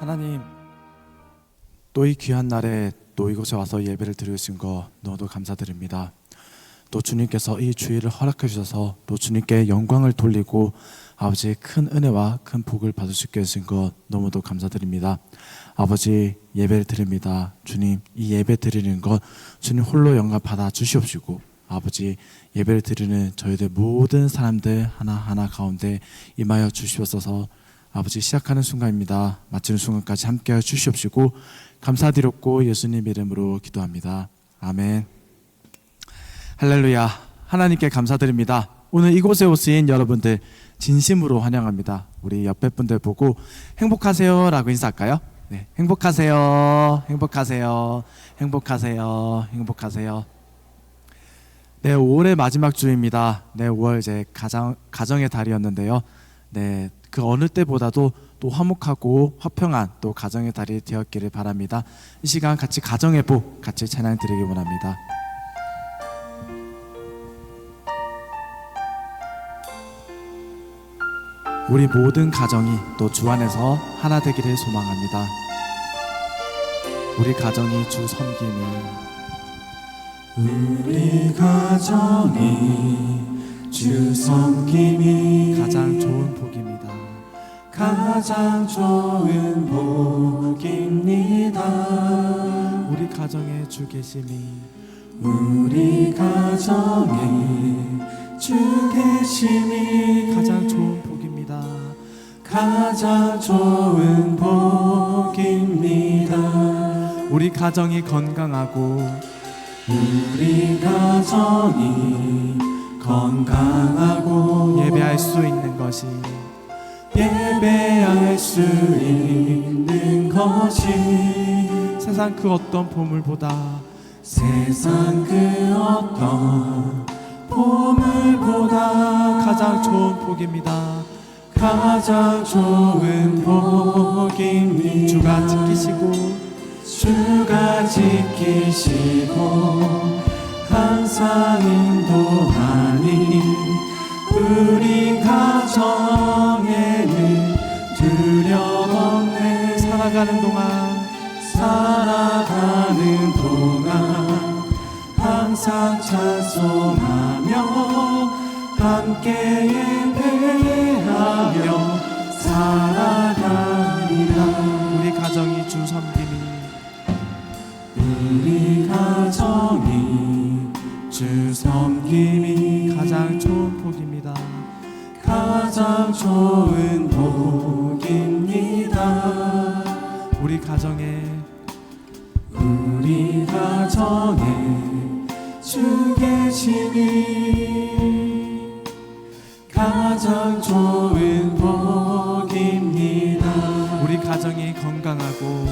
하나님, 또 이 귀한 날에 또 이곳에 와서 예배를 드리신 거 너무 감사드립니다. 또 주님께서 이 주일을 허락해 주셔서 또 주님께 영광을 돌리고 아버지의 큰 은혜와 큰 복을 받을 수 있게 해주신 것 너무도 감사드립니다. 아버지, 예배를 드립니다. 주님, 이 예배 드리는 것 주님 홀로 영광 받아 주시옵시고, 아버지, 예배를 드리는 저희들 모든 사람들 하나하나 가운데 임하여 주시옵소서. 아버지, 시작하는 순간입니다. 마치는 순간까지 함께하여 주시옵시고 감사드렸고 예수님 이름으로 기도합니다. 아멘. 할렐루야. 하나님께 감사드립니다. 오늘 이곳에 오신 여러분들 진심으로 환영합니다. 우리 옆에 분들 보고 행복하세요 라고 인사할까요? 네, 행복하세요, 행복하세요, 행복하세요, 행복하세요. 네, 5월의 마지막 주입니다. 네, 5월 이제 가정의 달이었는데요. 네, 그 어느 때보다도 또 화목하고 화평한 또 가정의 달이 되었기를 바랍니다. 이 시간 같이 가정의 복 같이 찬양 드리기 원합니다. 우리 모든 가정이 또 주 안에서 하나 되기를 소망합니다. 우리 가정이 주 섬김이, 우리 가정이 주 섬김이 가장 좋은 복입니다. 가장 좋은 복입니다. 우리 가정에 주 계심이, 우리 가정에 주 계심이 가장 좋은 복입니다. 가장 좋은 복입니다. 우리 가정이 건강하고, 우리 가정이 건강하고 예배할 수 있는 것이, 예배할 수 있는 것이 세상 그 어떤 보물보다, 세상 그 어떤 보물보다 가장 좋은 복입니다. 가장 좋은 복입니다. 주가 지키시고, 주가 지키시고 항상 인도하니 우리 가정에는 두려움 없네. 살아가는 동안 항상 찬송하며 함께 예배하며 살아가리라. 우리 가정이 주 섬김이, 우리 가정이 주 섬김이 가장 좋은 복입니다. 가장 좋은 복입니다. 우리 가정에 주 계심이 가장 좋은 복입니다. 우리 가정이 건강하고,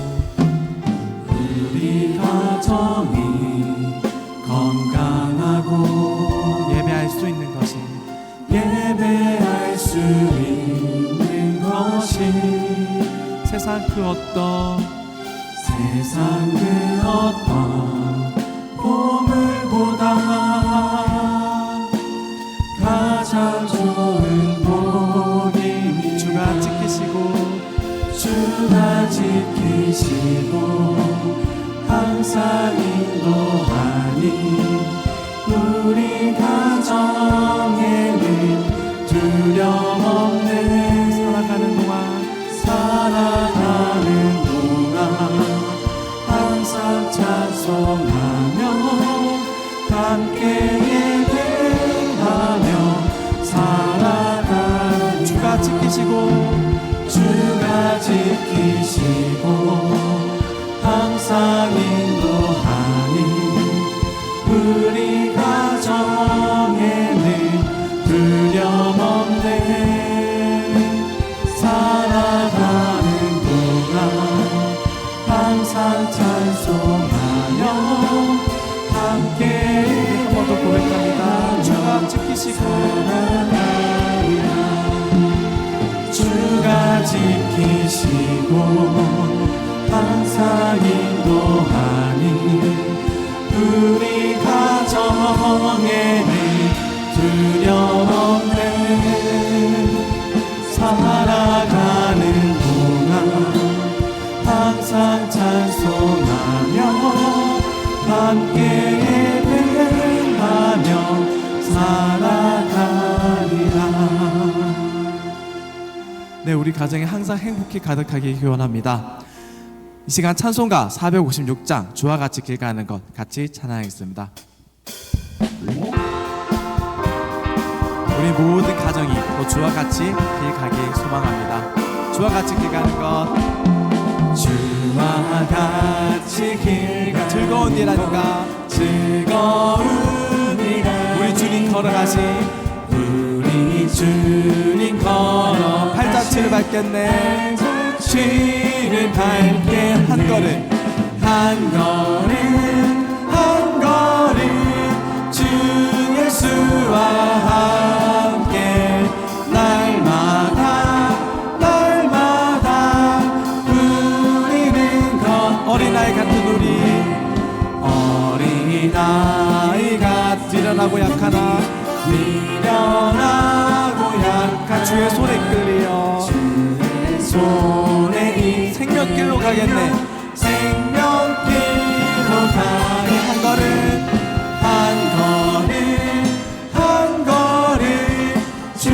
우리 가정이 건강하고 예배할 수 있는 것이, 예배할 수 있는 것이 세상 그 어떤 보물보다 가장 좋은 복입니다. 주가 지키시고 항상 인도하니 우리 가정에는 두려움 없네. 살아가는 동안 항상 찬송하며 함께 예배하며 살아가는 주가 지키시고 항상 인도하니 우리 가정에는 두려움 없네. 살아가는 동안 항상 찬송하며 함께 한 번 더 고백합니다. 주가 지키시고, 주가 지키시고 항상 인도하니 우리 가정에는 두려움 없네. 살아가는 동안 함께 예배하며 살아가리라. 네, 우리 가정에 항상 행복히 가득하게 기원합니다. 이 시간 찬송가 456장 주와 같이 길 가는 것 같이 찬양하겠습니다. 우리 모든 가정이 또 주와 같이 길 가길 소망합니다. 주와 같이 길 가는 것, 주와 같이 길 가는 즐거운 일 아닌가. 즐거운 일 아닌가. 우리 주님 걸어가시, 우리 주님 걸어 팔자취를 밟겠네. 팔자취를 밟게 한 걸음 한 걸음 한 걸음 주 예수와 함께 날마다 날마다 우리는 어린아이 같은 우리, 어린아이 같은 미련하고 약하나 미련하고 약한 주의 손에 끌려 주의 손에 생명길로 가겠네. 생명길로 가게 한 걸음 한 걸음 한 걸음 주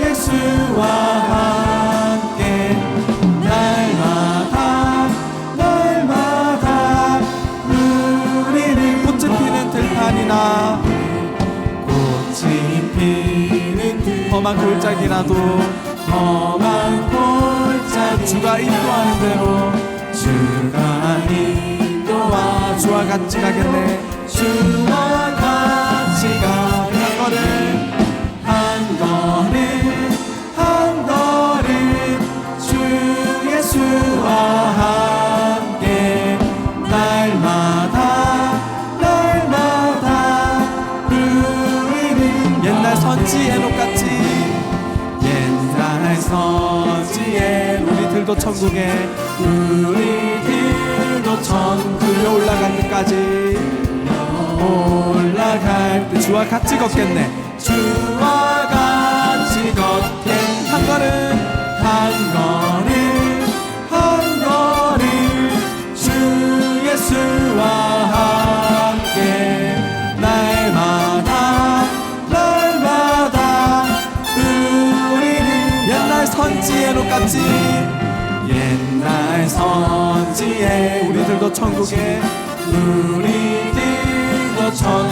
예수와 함께 날마다 날마다 우리는 꽃이 피는 들판이나 꽃이 피는 험한 골짜기라도 험한 골짜기 주가 인도하는 대로 주가 인도와 주와 같이 가겠네. 주와 같이 가게 한 걸음 한 걸음 한 걸음 주 예수와 함께 날마다 날마다 우리는 옛날 선지 에녹같이 옛날 서지에 우리들도 천국에 우리들도 천국에 들려 올라갈 때까지 올라갈 때 주와 같이 걷겠네. 주와 같이 걷게 한 걸음 한 걸음 한 걸음 주 예수와 함께 날마다 날마다 우리는 옛날 선지 에녹같이 옛날 선지에 우리들도 천국에 우리들도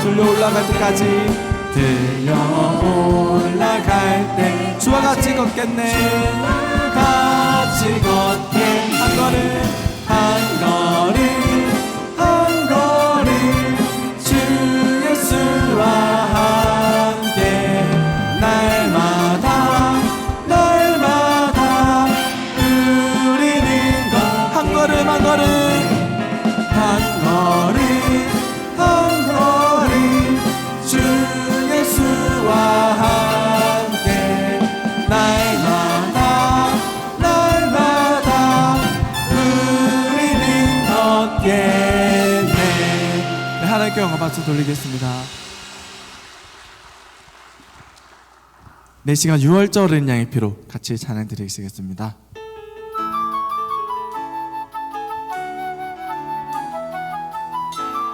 들려 올라갈 때까지 들려 올라갈 때 주와 같이 걷겠네. 같이 걷게 한 걸음 한 걸음 한 걸음 주 예수와 함께 날마다 날마다 우리는 한 걸음 한 걸음 한 걸음 한 걸음 주 예수와 함께 날마다 날마다 우리는 걷겠네. 네, 하나님께 영광 박수 돌리겠습니다. 네, 시간 6월절 어린 양의 피로 같이 찬양 드리시겠습니다.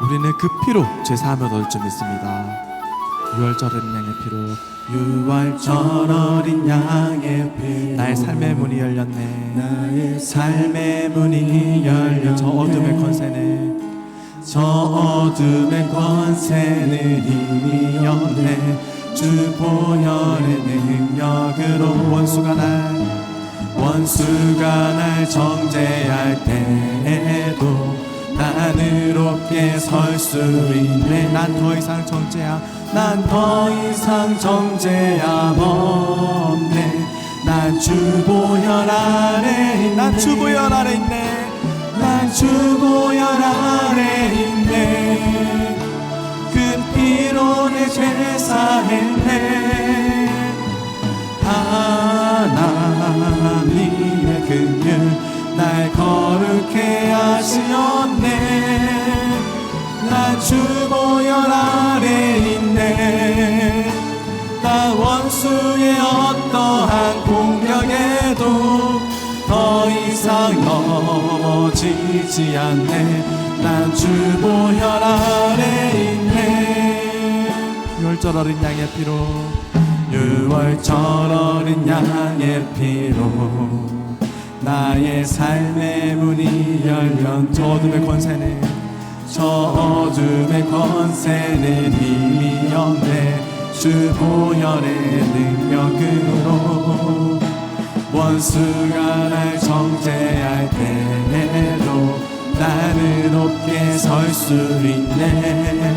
우리는 그 피로 죄 사함을 얻을 줄 믿습니다. 6월절 어린 양의 피로 6월절 어린 양의 피 나의 삶의 문이 열렸네. 나의 삶의 문이 열려 저 어둠의 권세는 저 어둠의 권세는 이미 없네. 주 보혈의 능력으로 원수가 날 정죄할 때에도 난 의롭게 설 수 있네. 난 더 이상 정죄함 난 더 이상 정죄함 없네. 난 주 보혈 아래 있네. 난 주보혈 아래 있네. 난 주 보혈 아래 있네. 그 피로 내 죄 사했네. 하나님의 긍휼 날 거룩해 하시었네. 난 주 보혈 아래 있네. 나 원수의 어떠한 공격에도 더 이상 넘어지지 않네. 난 난 주 보혈 아래 있네. 6월절 어린 양의 피로 6월절 어린 양의 피로 나의 삶의 문이 열면 저 어둠의 권세는 저 어둠의 권세는 이미 없네. 주 보혈의 능력으로 원수가 날 정죄할 때에도 나는 높게 설 수 있네.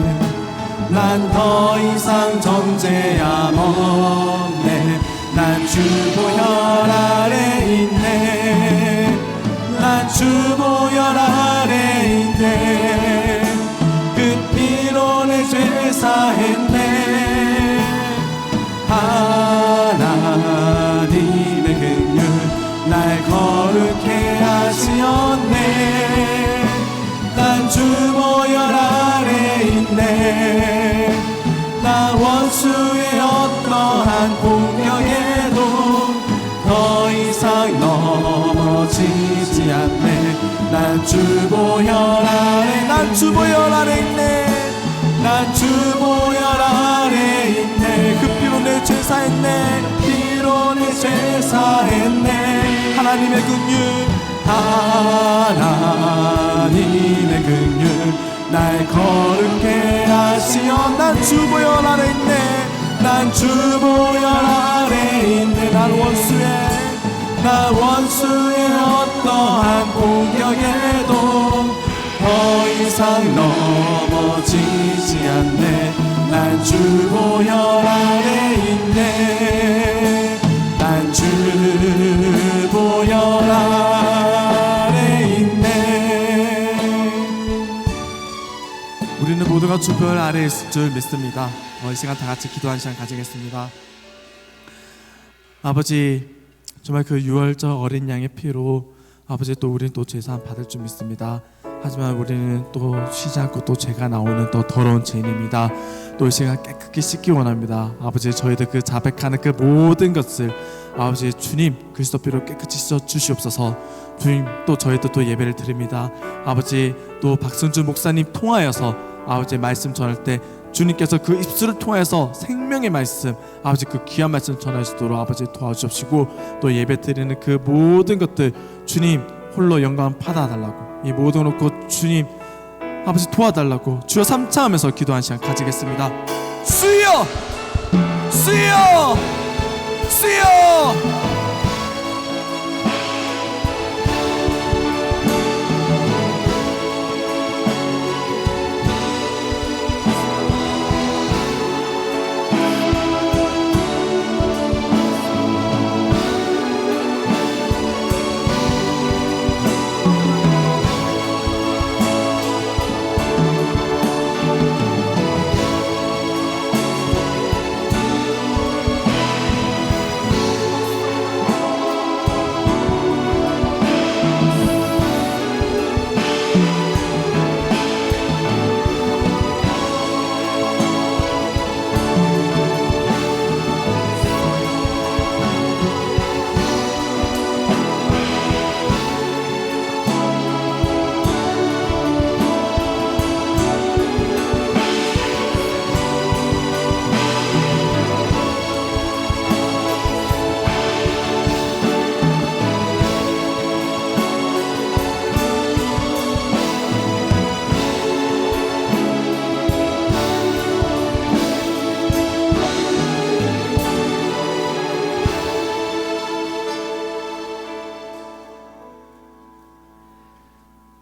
난 더 이상 정죄함 없네. 난 주 보혈 아래 있네. 난 주 보혈 아래 있네. 그 피로 내 죄 사했네. 하나님의 긍휼 날 거룩해 하시었네. 난 주 보혈 아래 있네. 나 원수의 어떠한 공격에도 더 이상 넘어지지 않네. 난 주 보혈 아래 난 주 보혈 아래 있네. 난 주 보혈 아래 있네. 그 피로 내 죄 사했네. 피로 내 죄 사했네. 하나님의 긍휼 하나님의 긍휼 날 거룩해 하시어. 난 주 보혈 아래 있네. 난 주 보혈 아래 있네. 난 원수의 어떠한 공격에도 더 이상 넘어지지 않네. 난 주 보혈 아래 있네. 난 주 보혈 아래 있네. 우리는 모두가 주 보혈 아래에 있을 줄 믿습니다. 이 시간 다 같이 기도하는 시간 가지겠습니다. 아버지, 정말 그 6월절 어린 양의 피로 아버지 또 우리는 또 죄사함 받을 줄 믿습니다. 하지만 우리는 또 쉬지 않고 또 죄가 나오는 또 더러운 죄인입니다. 또 이 시간 깨끗이 씻기 원합니다. 아버지, 저희들 그 자백하는 그 모든 것을 아버지 주님 그리스도 피로 깨끗이 씻어 주시옵소서. 주님, 또 저희도 또 예배를 드립니다. 아버지, 또 박승준 목사님 통하여서 아버지 말씀 전할 때 주님께서 그 입술을 통해서 생명의 말씀, 아버지 그 귀한 말씀 전하시도록 아버지 도와주시고, 또 예배 드리는 그 모든 것들 주님 홀로 영광 받아달라고, 이 모든 걸 놓고 주님 아버지 도와달라고 주여 삼창하면서 기도하는 시간 가지겠습니다. 주여, 주여, 주여.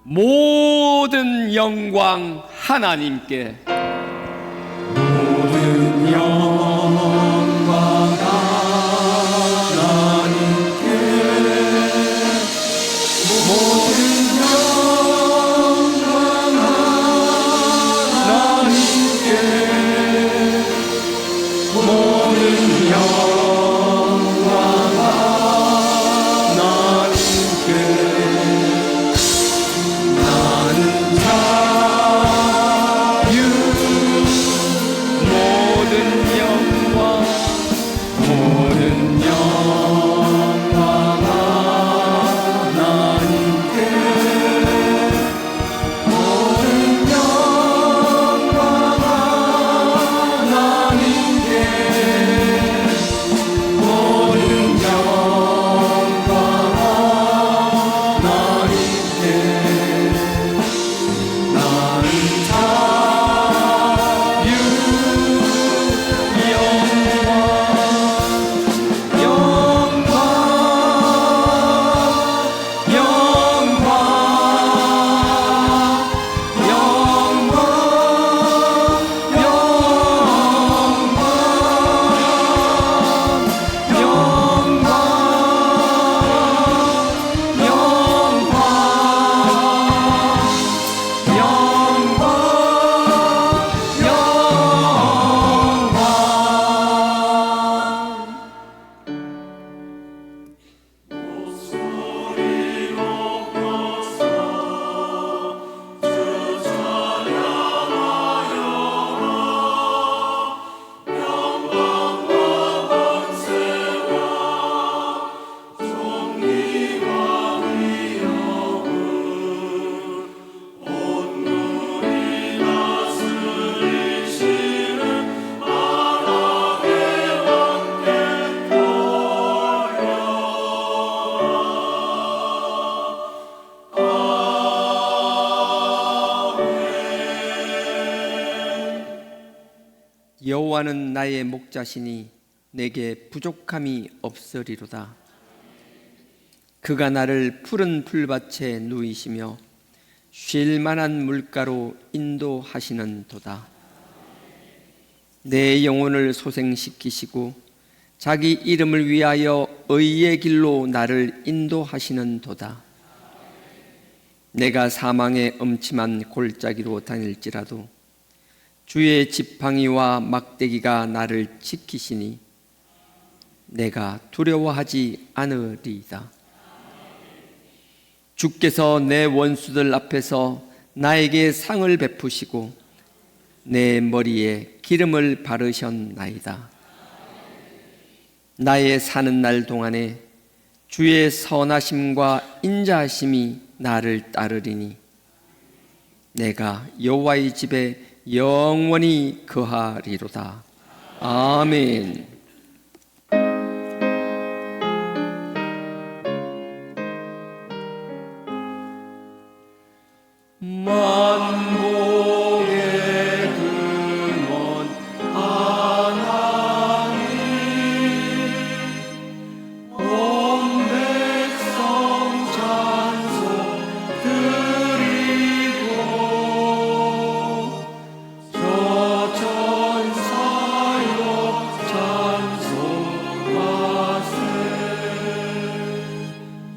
모든 영광 하나님께. 모든 영광 하나님께. 모든 영광 하나님께. 모든 영광 하나님께. 나는 자유. 모든 여호와는 나의 목자시니 내게 부족함이 없으리로다. 그가 나를 푸른 풀밭에 누이시며 쉴 만한 물가로 인도하시는도다. 내 영혼을 소생시키시고 자기 이름을 위하여 의의 길로 나를 인도하시는도다. 내가 사망의 음침한 골짜기로 다닐지라도 주의 지팡이와 막대기가 나를 지키시니 내가 두려워하지 않으리이다. 주께서 내 원수들 앞에서 나에게 상을 베푸시고 내 머리에 기름을 바르셨나이다. 나의 사는 날 동안에 주의 선하심과 인자하심이 나를 따르리니 내가 여호와의 집에 영원히 거하리로다. 아멘. 만복의 근원 하나님, 온 백성 찬송 드리고 저 천사여 찬송하세.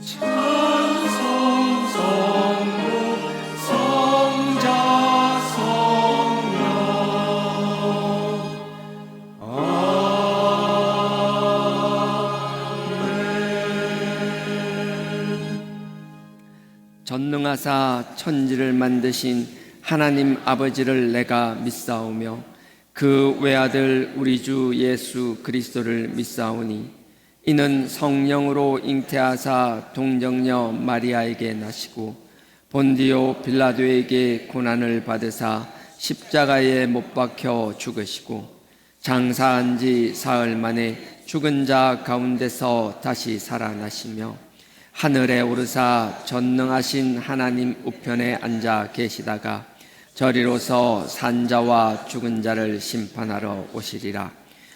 찬송 성부 성자 성령 전능하사 천지를 만드신 하나님 아버지를 내가 믿사오며 그 외아들 우리 주 예수 그리스도를 믿사오니 이는 성령으로 잉태하사 동정녀 마리아에게 나시고 본디오 빌라도에게 고난을 받으사 십자가에 못 박혀 죽으시고 장사한 지 사흘 만에 죽은 자 가운데서 다시 살아나시며 하늘에 오르사 전능하신 하나님 우편에 앉아 계시다가 저리로서 산자와 죽은 자를 심판하러 오시리라.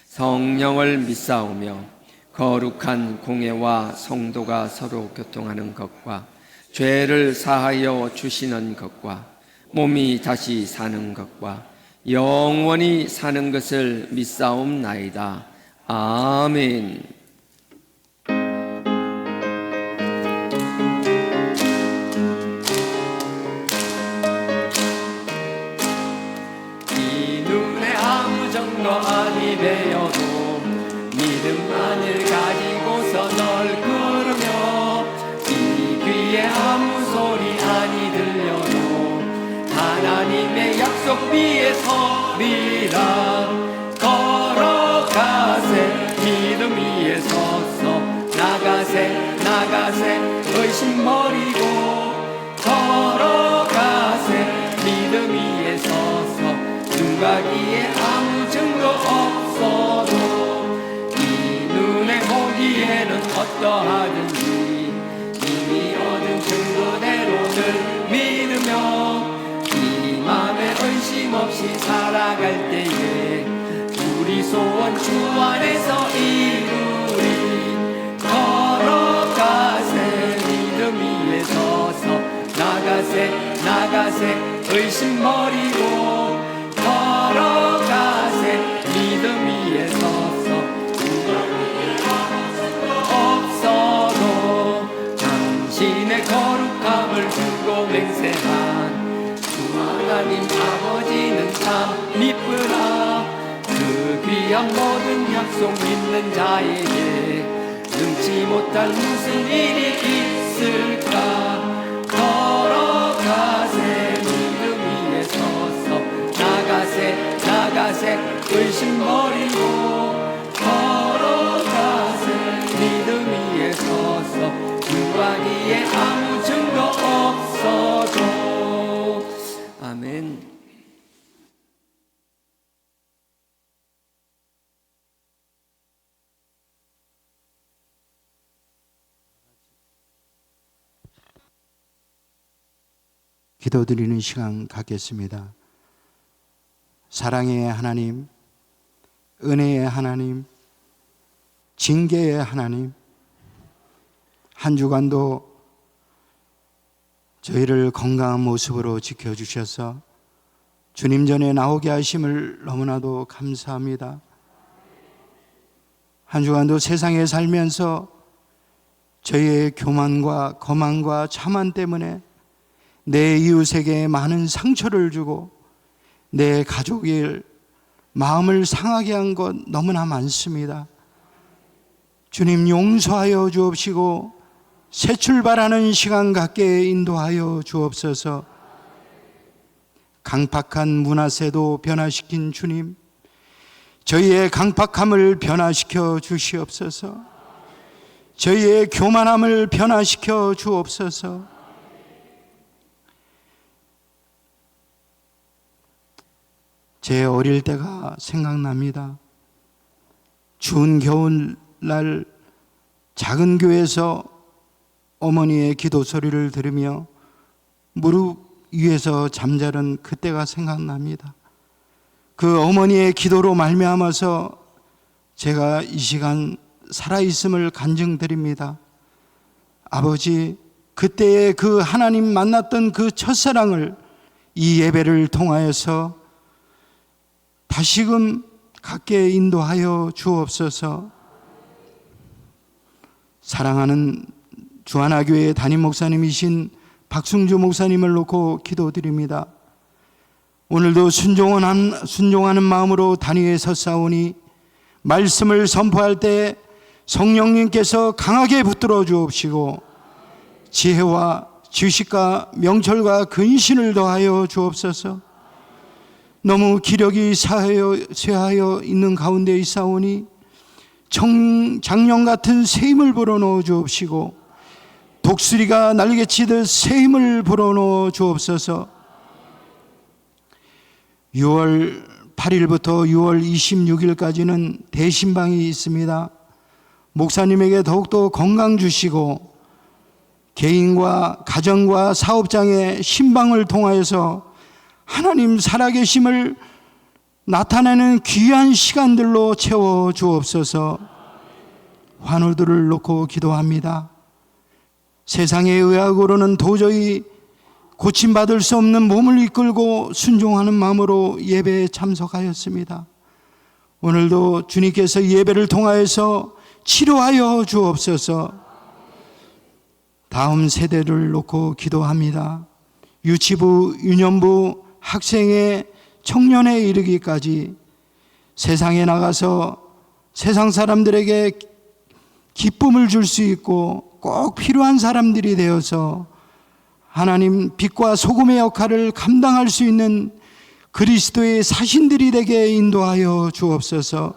성령을 믿사오며 거룩한 공회와 성도가 서로 교통하는 것과 죄를 사하여 주시는 것과 몸이 다시 사는 것과 영원히 사는 것을 믿사옵나이다. 아멘. 이 눈에 아무 정도 아니 배어도 믿음만을 가지고서 널 걸으며 이 귀에 아무 소리 아니 들려도 하나님의 약속 위에 서리라. 걸어가세 믿음 위에 서서 나가세 나가세 의심 버리고 걸어가세 믿음 위에 서서 눈가기에 아무 증거 없어도 이 눈에 보기에는 어떠하든지 이미 얻은 증거대로 늘 믿으며 이 맘에 의심 없이 살아갈 때에 우리 소원 주 안에서 이루리. 걸어가세 믿음 위에 서서 나가세 나가세 의심 버리고 걸어가세 믿음 위에 서서 없어도 당신의 거룩함을 두고 맹세한 주 하나님 아버지는 참 미쁘다. 그 귀한 모든 약속 믿는 자에게 능치 못할 무슨 일이 있을까. 걸어가세 믿음 위에 서서 나가세 나가세 의심 버리고 걸어가세 믿음 위에 서서 누가기에 아무 증거 없어도. 아멘. 기도드리는 시간 갖겠습니다. 사랑의 하나님, 은혜의 하나님, 징계의 하나님, 한 주간도 저희를 건강한 모습으로 지켜주셔서 주님 전에 나오게 하심을 너무나도 감사합니다. 한 주간도 세상에 살면서 저희의 교만과 거만과 자만 때문에 내 이웃에게 많은 상처를 주고 내 가족의 마음을 상하게 한 것 너무나 많습니다. 주님 용서하여 주옵시고 새 출발하는 시간 갖게 인도하여 주옵소서. 강팍한 문화세도 변화시킨 주님, 저희의 강팍함을 변화시켜 주시옵소서. 저희의 교만함을 변화시켜 주옵소서. 제 어릴 때가 생각납니다. 추운 겨울날 작은 교회에서 어머니의 기도 소리를 들으며 무릎 위에서 잠자는 그때가 생각납니다. 그 어머니의 기도로 말미암아서 제가 이 시간 살아있음을 간증드립니다. 아버지, 그때의 그 하나님 만났던 그 첫사랑을 이 예배를 통하여서 다시금 갖게 인도하여 주옵소서. 사랑하는 주하나교회 담임 목사님이신 박승주 목사님을 놓고 기도드립니다. 오늘도 순종하는 마음으로 단위에 섰사오니 말씀을 선포할 때 성령님께서 강하게 붙들어 주옵시고 지혜와 지식과 명철과 근신을 더하여 주옵소서. 너무 기력이 쇠하여 있는 가운데 있사오니 장령 같은 새 힘을 불어넣어 주옵시고 독수리가 날개치듯 새 힘을 불어넣어 주옵소서. 6월 8일부터 6월 26일까지는 대신방이 있습니다. 목사님에게 더욱더 건강 주시고 개인과 가정과 사업장의 신방을 통하여서 하나님 살아계심을 나타내는 귀한 시간들로 채워 주옵소서. 환우들을 놓고 기도합니다. 세상의 의학으로는 도저히 고침받을 수 없는 몸을 이끌고 순종하는 마음으로 예배에 참석하였습니다. 오늘도 주님께서 예배를 통하여서 치료하여 주옵소서. 다음 세대를 놓고 기도합니다. 유치부, 유년부, 학생의 청년에 이르기까지 세상에 나가서 세상 사람들에게 기쁨을 줄 수 있고 꼭 필요한 사람들이 되어서 하나님 빛과 소금의 역할을 감당할 수 있는 그리스도의 사신들이 되게 인도하여 주옵소서.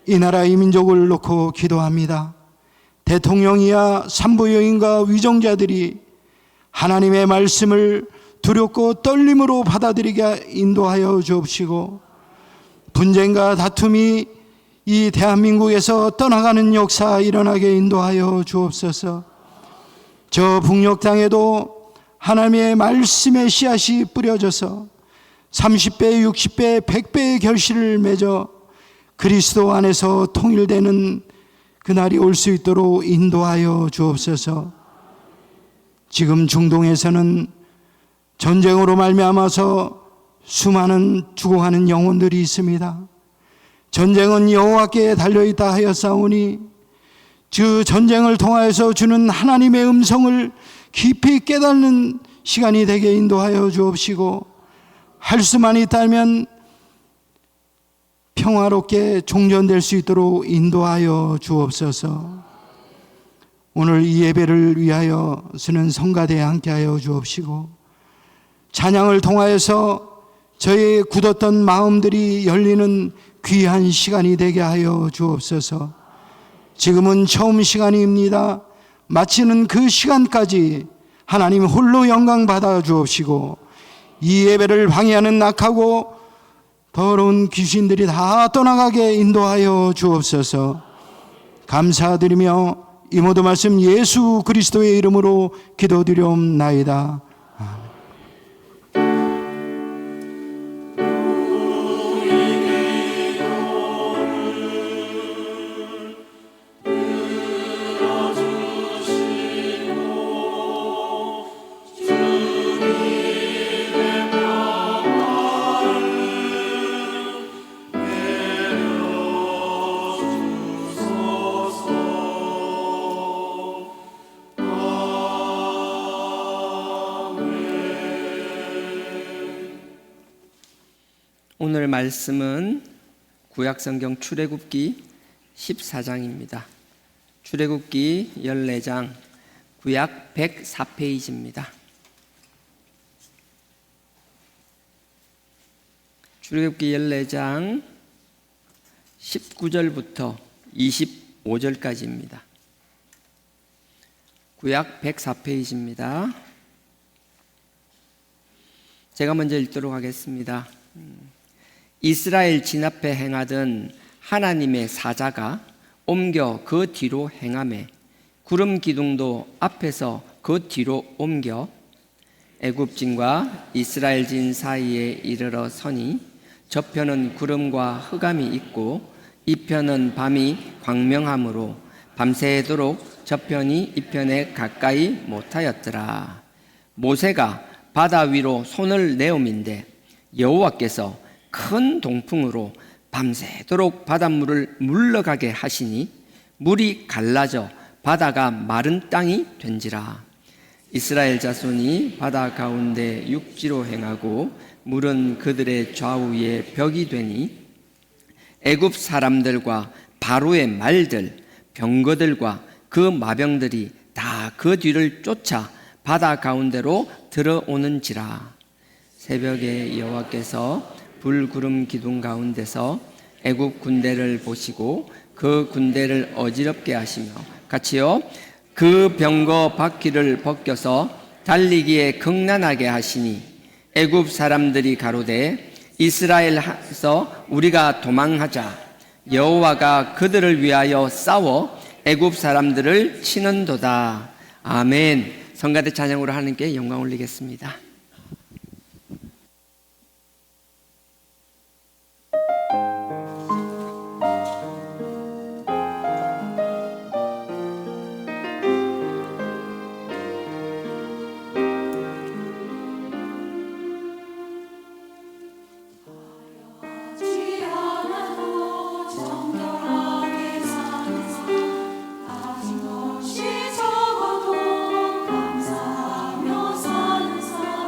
이 나라 이 민족을 놓고 기도합니다. 대통령이야 산부여인과 위정자들이 하나님의 말씀을 두렵고 떨림으로 받아들이게 인도하여 주옵시고 분쟁과 다툼이 이 대한민국에서 떠나가는 역사 일어나게 인도하여 주옵소서. 저 북녘 땅에도 하나님의 말씀의 씨앗이 뿌려져서 30배, 60배, 100배의 결실을 맺어 그리스도 안에서 통일되는 그날이 올 수 있도록 인도하여 주옵소서. 지금 중동에서는 전쟁으로 말미암아서 수많은 죽어가는 영혼들이 있습니다. 전쟁은 여호와께 달려있다 하였사오니 그 전쟁을 통하여서 주는 하나님의 음성을 깊이 깨닫는 시간이 되게 인도하여 주옵시고 할 수만 있다면 평화롭게 종전될 수 있도록 인도하여 주옵소서. 오늘 이 예배를 위하여 쓰는 성가대에 함께하여 주옵시고 찬양을 통하여서 저희의 굳었던 마음들이 열리는 귀한 시간이 되게 하여 주옵소서. 지금은 처음 시간입니다. 마치는 그 시간까지 하나님 홀로 영광 받아 주옵시고 이 예배를 방해하는 악하고 더러운 귀신들이 다 떠나가게 인도하여 주옵소서. 감사드리며 이 모든 말씀 예수 그리스도의 이름으로 기도드리옵나이다. 아멘. 오늘 말씀은 구약성경 출애굽기 14장입니다. 출애굽기 14장 구약 104페이지입니다. 출애굽기 14장 19절부터 25절까지입니다. 구약 104페이지입니다. 제가 먼저 읽도록 하겠습니다. 이스라엘 진 앞에 행하던 하나님의 사자가 옮겨 그 뒤로 행하매 구름 기둥도 앞에서 그 뒤로 옮겨 애굽진과 이스라엘 진 사이에 이르러 서니 저편은 구름과 흑암이 있고 이편은 밤이 광명함으로 밤새도록 저편이 이편에 가까이 못하였더라. 모세가 바다 위로 손을 내음인데 여호와께서 큰 동풍으로 밤새도록 바닷물을 물러가게 하시니 물이 갈라져 바다가 마른 땅이 된지라. 이스라엘 자손이 바다 가운데 육지로 행하고 물은 그들의 좌우에 벽이 되니 애굽 사람들과 바로의 말들 병거들과 그 마병들이 다 그 뒤를 쫓아 바다 가운데로 들어오는지라. 새벽에 여호와께서 불구름 기둥 가운데서 애굽 군대를 보시고 그 군대를 어지럽게 하시며 같이요 그 병거 바퀴를 벗겨서 달리기에 극난하게 하시니 애굽 사람들이 가로되 이스라엘에서 우리가 도망하자. 여호와가 그들을 위하여 싸워 애굽 사람들을 치는도다. 아멘. 성가대 찬양으로 하나님께 영광 올리겠습니다. 아직 없이 적어도 감사하며 사는 삶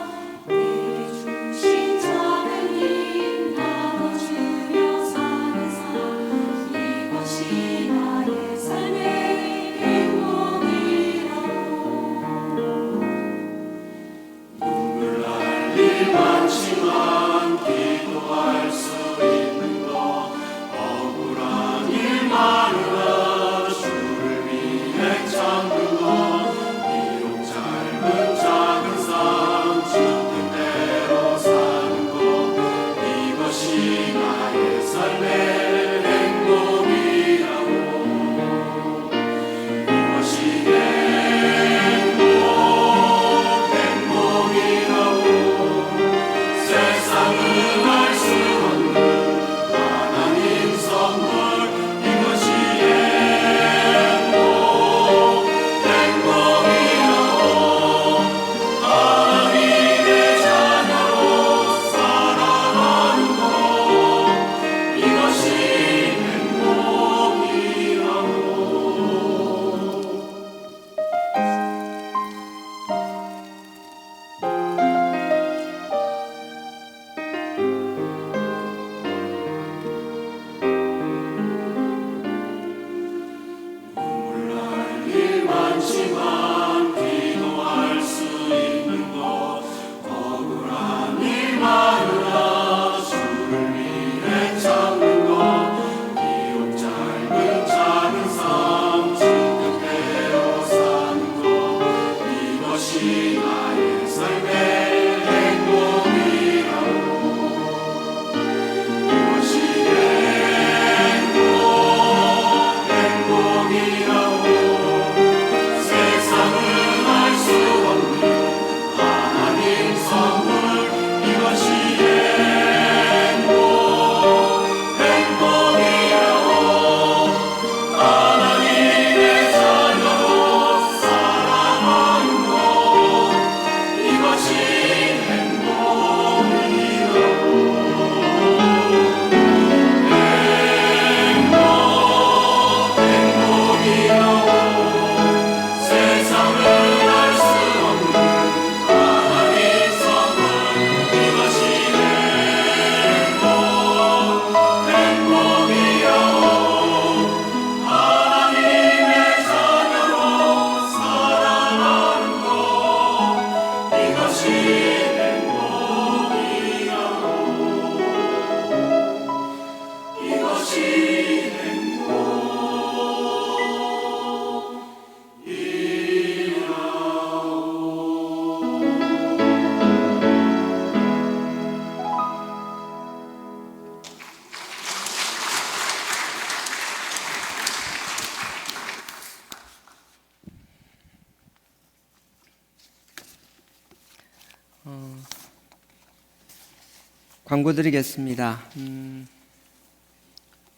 광고 드리겠습니다.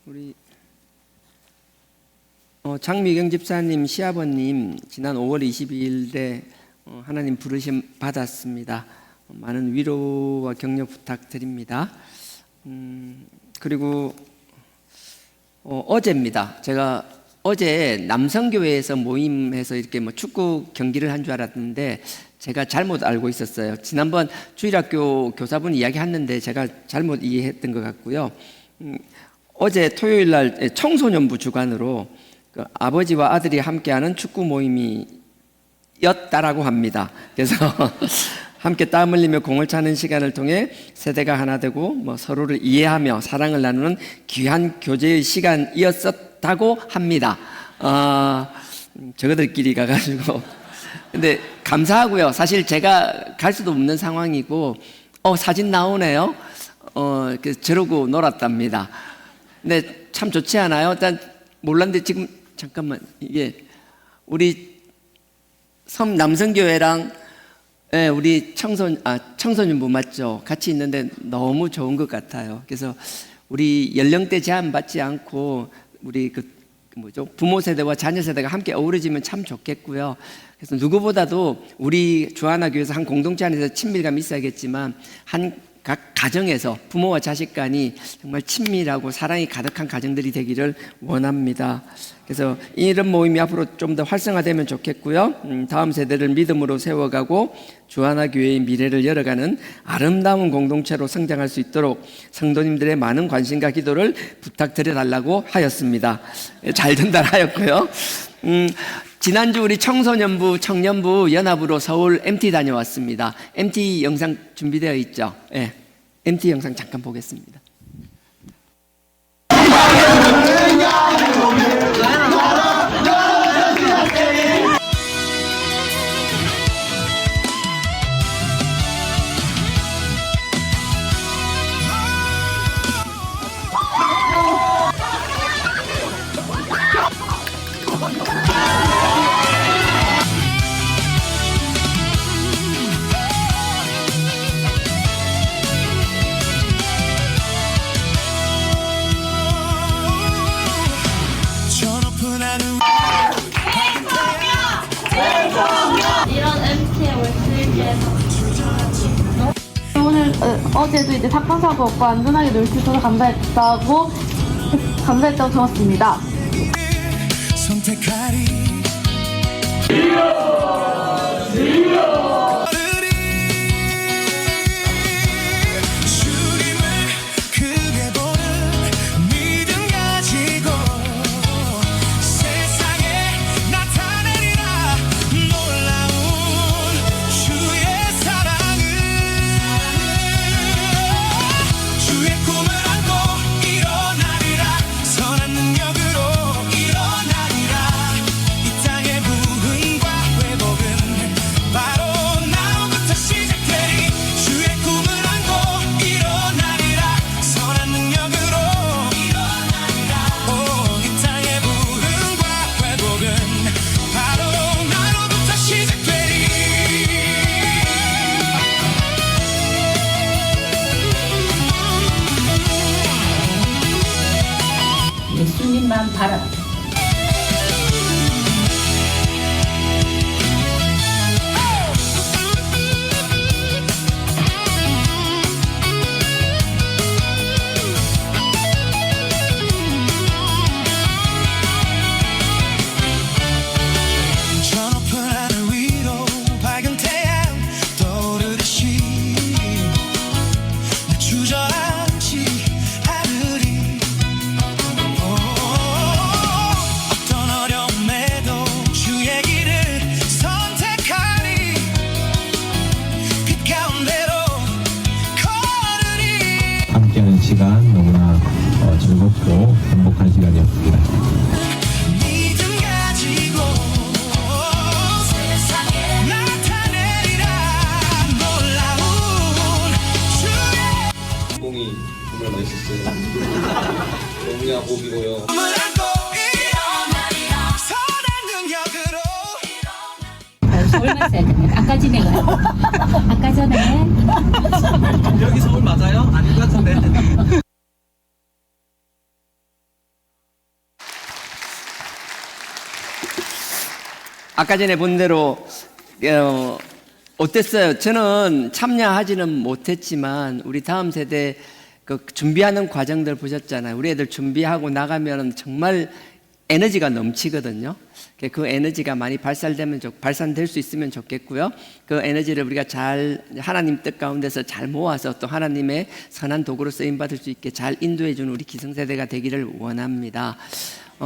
우리 장미경 집사님 시아버님 지난 5월 22일에 하나님 부르심 받았습니다. 많은 위로와 격려 부탁드립니다. 그리고 어제입니다. 제가 어제 남성교회에서 모임해서 이렇게 뭐 축구 경기를 한 줄 알았는데 제가 잘못 알고 있었어요. 지난번 주일학교 교사분 이야기했는데 제가 잘못 이해했던 것 같고요. 어제 토요일 날 청소년부 주관으로 그 아버지와 아들이 함께하는 축구 모임이었다라고 합니다. 그래서 함께 땀 흘리며 공을 차는 시간을 통해 세대가 하나 되고 뭐 서로를 이해하며 사랑을 나누는 귀한 교제의 시간이었다고 합니다. 저거들끼리 가가지고 근데 감사하고요. 사실 제가 갈 수도 없는 상황이고 사진 나오네요. 저러고 놀았답니다. 근데 참 좋지 않아요? 일단 몰랐는데 지금 잠깐만 이게 우리 섬 남성교회랑 우리 청소년부 맞죠? 같이 있는데 너무 좋은 것 같아요. 그래서 우리 연령대 제한 받지 않고 우리 부모 세대와 자녀 세대가 함께 어우러지면 참 좋겠고요. 그래서 누구보다도 우리 주하나교회에서 한 공동체 안에서 친밀감이 있어야겠지만 각 가정에서 부모와 자식 간이 정말 친밀하고 사랑이 가득한 가정들이 되기를 원합니다. 그래서 이런 모임이 앞으로 좀 더 활성화되면 좋겠고요. 다음 세대를 믿음으로 세워가고 주하나교회의 미래를 열어가는 아름다운 공동체로 성장할 수 있도록 성도님들의 많은 관심과 기도를 부탁드려달라고 하였습니다. 잘 전달하였고요. 지난주 우리 청소년부, 청년부 연합으로 서울 MT 다녀왔습니다. MT 영상 준비되어 있죠? 네. MT 영상 잠깐 보겠습니다. 이런 MT에 올 수 있게 오늘 어제도 이제 사건 사고 없고 안전하게 놀 수 있어서 감사했다고 적었습니다. 선택하리 주님을 크게 보는 믿음 가지고 세상에 나타내리라 놀라운 주의 사랑을 주의 꿈을 안고 일어나리라 선한 능력으로 일어나리라 이 땅의 부흥과 회복은 바로 나로부터 시작되리 주의 꿈을 안고 일어나리라 선한 능력으로 일어나리라 이 땅의 부흥과 회복은 바로 나로부터 시작되리 예수님만 바라. 저 높은 하늘 위로 밝은 태양 떠오르듯이 나 주저앉지 않으리 어떤 어려움에도 주의 길을 선택하리 빛 가운데로 걸으리 함께하는 시간 너무나 즐겁고 행복한 시간이었습니다. 믿음 가지고 세상에 나타내리라 놀라운 주의 뽕이 정말 맛있었어요. 너무나 복이고요. 꿈을 안고 일어나리라 선한 능력으로 있어야 됩니다. 아까 전에 아까 전에 여기 서울 맞아요? 아닌 것 같은데. 아까 전에 본 대로 어땠어요? 저는 참여하지는 못했지만 우리 다음 세대 그 준비하는 과정들 보셨잖아요. 우리 애들 준비하고 나가면 정말 에너지가 넘치거든요. 그 에너지가 많이 발산될 수 있으면 좋겠고요. 그 에너지를 우리가 잘 하나님 뜻 가운데서 잘 모아서 또 하나님의 선한 도구로 쓰임 받을 수 있게 잘 인도해 준 우리 기성세대가 되기를 원합니다.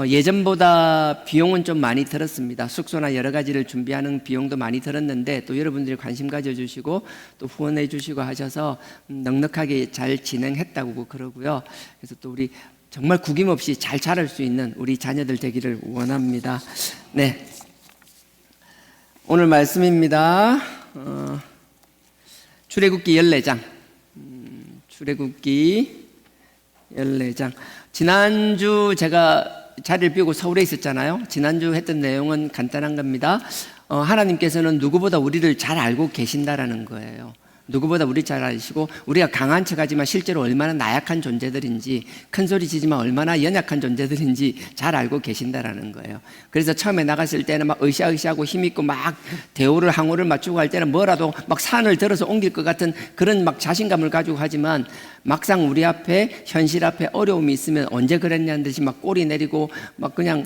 예전보다 비용은 좀 많이 들었습니다. 숙소나 여러 가지를 준비하는 비용도 많이 들었는데 또 여러분들이 관심 가져주시고 또 후원해 주시고 하셔서 넉넉하게 잘 진행했다고 그러고요. 그래서 또 우리 정말 구김없이 잘 자랄 수 있는 우리 자녀들 되기를 원합니다. 네, 오늘 말씀입니다. 출애굽기 14장. 출애굽기 14장. 지난주 제가 자리를 비우고 서울에 있었잖아요. 지난주 했던 내용은 간단한 겁니다. 하나님께서는 누구보다 우리를 잘 알고 계신다라는 거예요. 누구보다 우리 잘 아시고 우리가 강한 척하지만 실제로 얼마나 나약한 존재들인지, 큰 소리 치지만 얼마나 연약한 존재들인지 잘 알고 계신다라는 거예요. 그래서 처음에 나갔을 때는 막 으쌰으쌰하고 힘있고 막 대오를 항우를 맞추고 할 때는 뭐라도 막 산을 들어서 옮길 것 같은 그런 막 자신감을 가지고 하지만 막상 우리 앞에 현실 앞에 어려움이 있으면 언제 그랬냐는 듯이 막 꼬리 내리고 막 그냥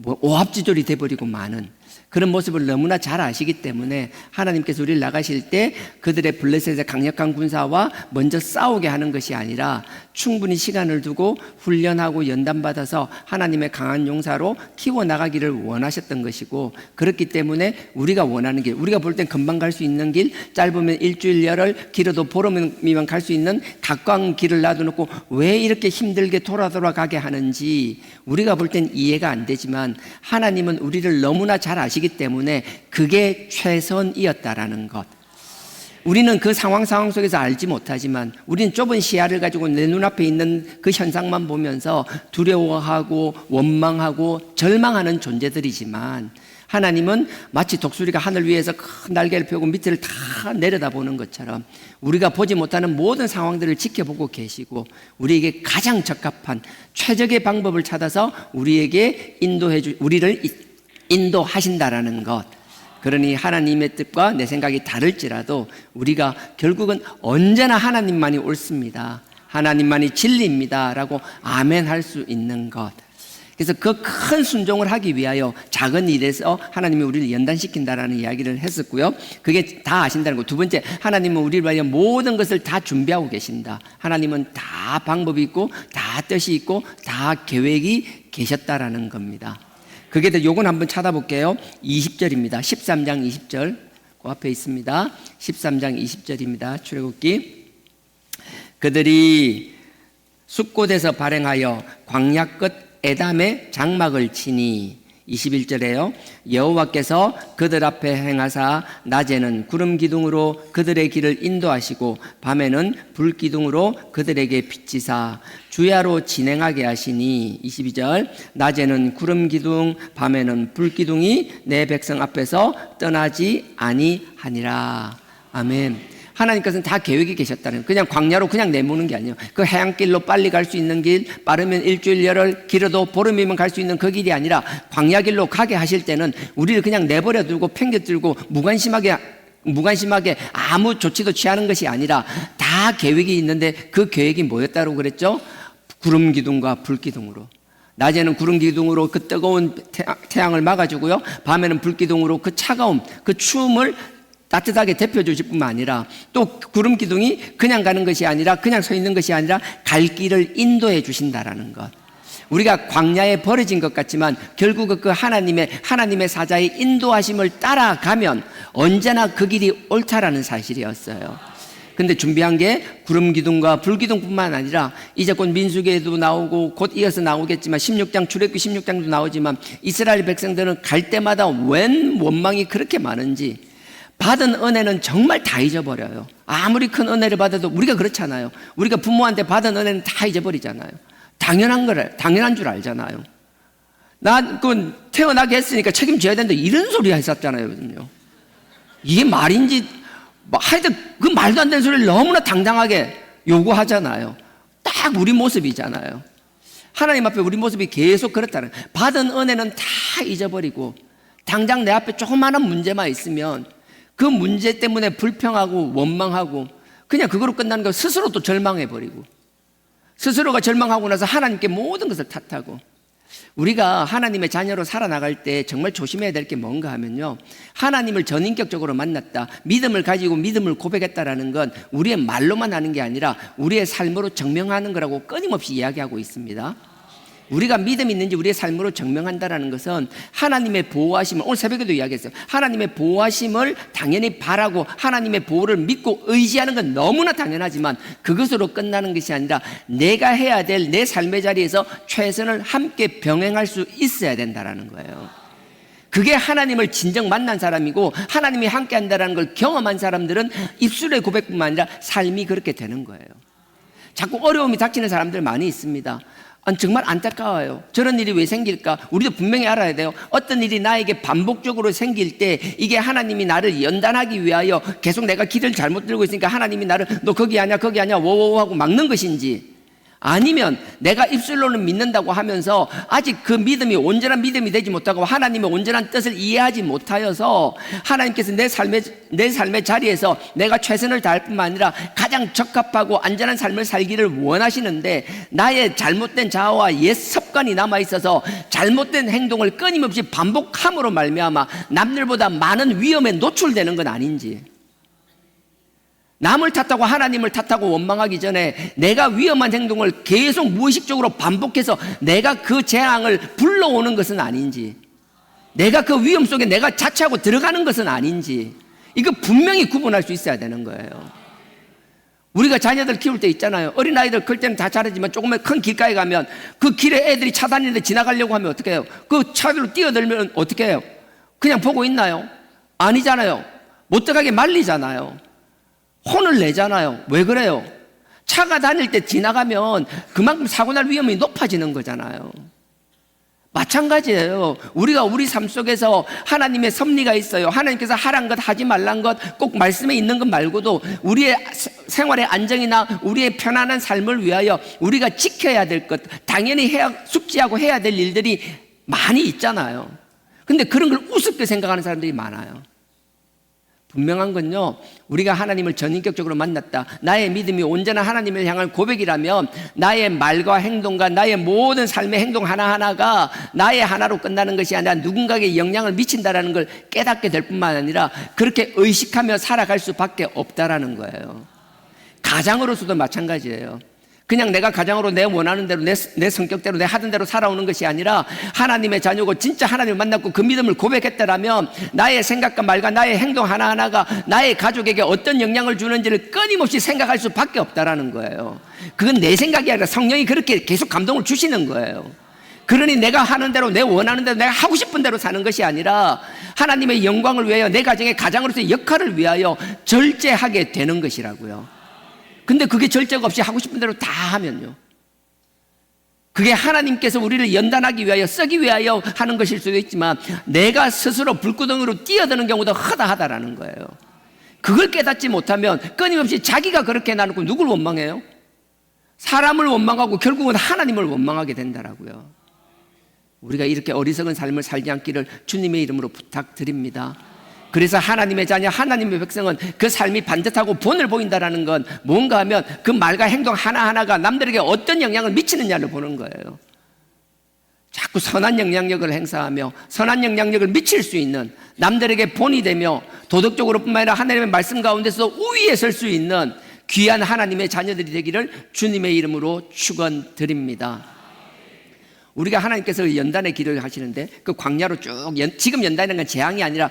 오합지졸이 돼버리고 마는 그런 모습을 너무나 잘 아시기 때문에 하나님께서 우리를 나가실 때 그들의 블레셋의 강력한 군사와 먼저 싸우게 하는 것이 아니라 충분히 시간을 두고 훈련하고 연단받아서 하나님의 강한 용사로 키워나가기를 원하셨던 것이고, 그렇기 때문에 우리가 원하는 길, 우리가 볼 땐 금방 갈 수 있는 길, 짧으면 일주일 열흘, 길어도 보름이면 갈 수 있는 가까운 길을 놔두놓고 왜 이렇게 힘들게 돌아가게 하는지 우리가 볼 땐 이해가 안 되지만 하나님은 우리를 너무나 잘 아시기 때문에 그게 최선이었다라는 것. 우리는 그 상황 속에서 알지 못하지만 우리는 좁은 시야를 가지고 내 눈앞에 있는 그 현상만 보면서 두려워하고 원망하고 절망하는 존재들이지만 하나님은 마치 독수리가 하늘 위에서 큰 날개를 펴고 밑을 다 내려다보는 것처럼 우리가 보지 못하는 모든 상황들을 지켜보고 계시고 우리에게 가장 적합한 최적의 방법을 찾아서 우리에게 우리를 인도하신다라는 것. 그러니 하나님의 뜻과 내 생각이 다를지라도 우리가 결국은 언제나 하나님만이 옳습니다, 하나님만이 진리입니다 라고 아멘 할 수 있는 것. 그래서 그 큰 순종을 하기 위하여 작은 일에서 하나님이 우리를 연단시킨다라는 이야기를 했었고요. 그게 다 아신다는 거. 두 번째, 하나님은 우리를 위하여 모든 것을 다 준비하고 계신다. 하나님은 다 방법이 있고 다 뜻이 있고 다 계획이 계셨다라는 겁니다. 그게 요건 한번 찾아볼게요. 20절입니다. 13장 20절. 그 앞에 있습니다. 13장 20절입니다. 출애굽기. 그들이 숫곳에서 발행하여 광야 끝 에담에 장막을 치니 21절에요. 여호와께서 그들 앞에 행하사 낮에는 구름 기둥으로 그들의 길을 인도하시고 밤에는 불 기둥으로 그들에게 비치사 주야로 진행하게 하시니 22절 낮에는 구름 기둥 밤에는 불 기둥이 내 백성 앞에서 떠나지 아니하니라. 아멘. 하나님께서는 다 계획이 계셨다는, 그냥 광야로 그냥 내모는 게 아니에요. 그 해안길로 빨리 갈 수 있는 길, 빠르면 일주일 열흘, 길어도 보름이면 갈 수 있는 그 길이 아니라 광야길로 가게 하실 때는 우리를 그냥 내버려 두고 팽겨들고 무관심하게 아무 조치도 취하는 것이 아니라 다 계획이 있는데 그 계획이 뭐였다고 그랬죠? 구름 기둥과 불 기둥으로. 낮에는 구름 기둥으로 그 뜨거운 태양을 막아주고요, 밤에는 불 기둥으로 그 차가움, 그 추움을 따뜻하게 데펴주실 뿐만 아니라 또 구름 기둥이 그냥 가는 것이 아니라 그냥 서 있는 것이 아니라 갈 길을 인도해 주신다라는 것. 우리가 광야에 버려진 것 같지만 결국 그 하나님의 사자의 인도하심을 따라가면 언제나 그 길이 옳다라는 사실이었어요. 근데 준비한 게 구름 기둥과 불 기둥뿐만 아니라 이제 곧 민수기에도 나오고 곧 이어서 나오겠지만 16장 출애굽기 16장도 나오지만 이스라엘 백성들은 갈 때마다 웬 원망이 그렇게 많은지 받은 은혜는 정말 다 잊어버려요. 아무리 큰 은혜를 받아도 우리가 그렇잖아요. 우리가 부모한테 받은 은혜는 다 잊어버리잖아요. 당연한 줄 알잖아요. 나 태어나게 했으니까 책임져야 된다 이런 소리 했었잖아요. 이게 말인지 하여튼 그 말도 안 되는 소리를 너무나 당당하게 요구하잖아요. 딱 우리 모습이잖아요. 하나님 앞에 우리 모습이 계속 그렇다는 거예요. 받은 은혜는 다 잊어버리고 당장 내 앞에 조그마한 문제만 있으면 그 문제 때문에 불평하고 원망하고 그냥 그거로 끝나는 거 스스로 또 절망해버리고 스스로가 절망하고 나서 하나님께 모든 것을 탓하고 우리가 하나님의 자녀로 살아나갈 때 정말 조심해야 될 게 뭔가 하면요, 하나님을 전인격적으로 만났다, 믿음을 가지고 믿음을 고백했다라는 건 우리의 말로만 하는 게 아니라 우리의 삶으로 증명하는 거라고 끊임없이 이야기하고 있습니다. 우리가 믿음이 있는지 우리의 삶으로 증명한다라는 것은 하나님의 보호하심을, 오늘 새벽에도 이야기했어요. 하나님의 보호하심을 당연히 바라고 하나님의 보호를 믿고 의지하는 건 너무나 당연하지만 그것으로 끝나는 것이 아니라 내가 해야 될 내 삶의 자리에서 최선을 함께 병행할 수 있어야 된다라는 거예요. 그게 하나님을 진정 만난 사람이고 하나님이 함께 한다는 걸 경험한 사람들은 입술의 고백뿐만 아니라 삶이 그렇게 되는 거예요. 자꾸 어려움이 닥치는 사람들 많이 있습니다. 정말 안타까워요. 저런 일이 왜 생길까? 우리도 분명히 알아야 돼요. 어떤 일이 나에게 반복적으로 생길 때 이게 하나님이 나를 연단하기 위하여 계속 내가 길을 잘못 들고 있으니까 하나님이 나를 너 거기 아니야 거기 아니야 워워워 하고 막는 것인지, 아니면 내가 입술로는 믿는다고 하면서 아직 그 믿음이 온전한 믿음이 되지 못하고 하나님의 온전한 뜻을 이해하지 못하여서 하나님께서 내 삶의 자리에서 내가 최선을 다할 뿐만 아니라 가장 적합하고 안전한 삶을 살기를 원하시는데 나의 잘못된 자아와 옛 습관이 남아있어서 잘못된 행동을 끊임없이 반복함으로 말미암아 남들보다 많은 위험에 노출되는 건 아닌지, 남을 탓하고 하나님을 탓하고 원망하기 전에 내가 위험한 행동을 계속 무의식적으로 반복해서 내가 그 재앙을 불러오는 것은 아닌지, 내가 그 위험 속에 내가 자처하고 들어가는 것은 아닌지, 이거 분명히 구분할 수 있어야 되는 거예요. 우리가 자녀들 키울 때 있잖아요. 어린아이들 클 때는 다 잘하지만 조금만 큰 길가에 가면 그 길에 애들이 차 다니는데 지나가려고 하면 어떻게 해요? 그 차로 뛰어들면 어떻게 해요? 그냥 보고 있나요? 아니잖아요. 못 들어가게 말리잖아요. 혼을 내잖아요. 왜 그래요? 차가 다닐 때 지나가면 그만큼 사고 날 위험이 높아지는 거잖아요. 마찬가지예요. 우리가 우리 삶 속에서 하나님의 섭리가 있어요. 하나님께서 하란 것 하지 말란 것 꼭 말씀에 있는 것 말고도 우리의 생활의 안정이나 우리의 편안한 삶을 위하여 우리가 지켜야 될 것, 당연히 숙지하고 해야 될 일들이 많이 있잖아요. 근데 그런 걸 우습게 생각하는 사람들이 많아요. 분명한 건요, 우리가 하나님을 전인격적으로 만났다, 나의 믿음이 온전한 하나님을 향한 고백이라면 나의 말과 행동과 나의 모든 삶의 행동 하나하나가 나의 하나로 끝나는 것이 아니라 누군가에게 영향을 미친다라는 걸 깨닫게 될 뿐만 아니라 그렇게 의식하며 살아갈 수밖에 없다라는 거예요. 가장으로서도 마찬가지예요. 그냥 내가 가장으로 내 원하는 대로 내 성격대로 내 하던 대로 살아오는 것이 아니라 하나님의 자녀고 진짜 하나님을 만났고 그 믿음을 고백했다라면 나의 생각과 말과 나의 행동 하나하나가 나의 가족에게 어떤 영향을 주는지를 끊임없이 생각할 수밖에 없다라는 거예요. 그건 내 생각이 아니라 성령이 그렇게 계속 감동을 주시는 거예요. 그러니 내가 하는 대로 내 원하는 대로 내가 하고 싶은 대로 사는 것이 아니라 하나님의 영광을 위하여 내 가정의 가장으로서의 역할을 위하여 절제하게 되는 것이라고요. 근데 그게 절제가 없이 하고 싶은 대로 다 하면요, 그게 하나님께서 우리를 연단하기 위하여 쓰기 위하여 하는 것일 수도 있지만 내가 스스로 불구덩이로 뛰어드는 경우도 허다하다라는 거예요. 그걸 깨닫지 못하면 끊임없이 자기가 그렇게 해놔놓고 누굴 원망해요? 사람을 원망하고 결국은 하나님을 원망하게 된다라고요. 우리가 이렇게 어리석은 삶을 살지 않기를 주님의 이름으로 부탁드립니다. 그래서 하나님의 자녀, 하나님의 백성은 그 삶이 반듯하고 본을 보인다라는 건 뭔가 하면 그 말과 행동 하나하나가 남들에게 어떤 영향을 미치느냐를 보는 거예요. 자꾸 선한 영향력을 행사하며 선한 영향력을 미칠 수 있는, 남들에게 본이 되며 도덕적으로 뿐만 아니라 하나님의 말씀 가운데서 우위에 설 수 있는 귀한 하나님의 자녀들이 되기를 주님의 이름으로 축원드립니다. 우리가 하나님께서 연단의 길을 하시는데 그 광야로 쭉 지금 연단이라는 건 재앙이 아니라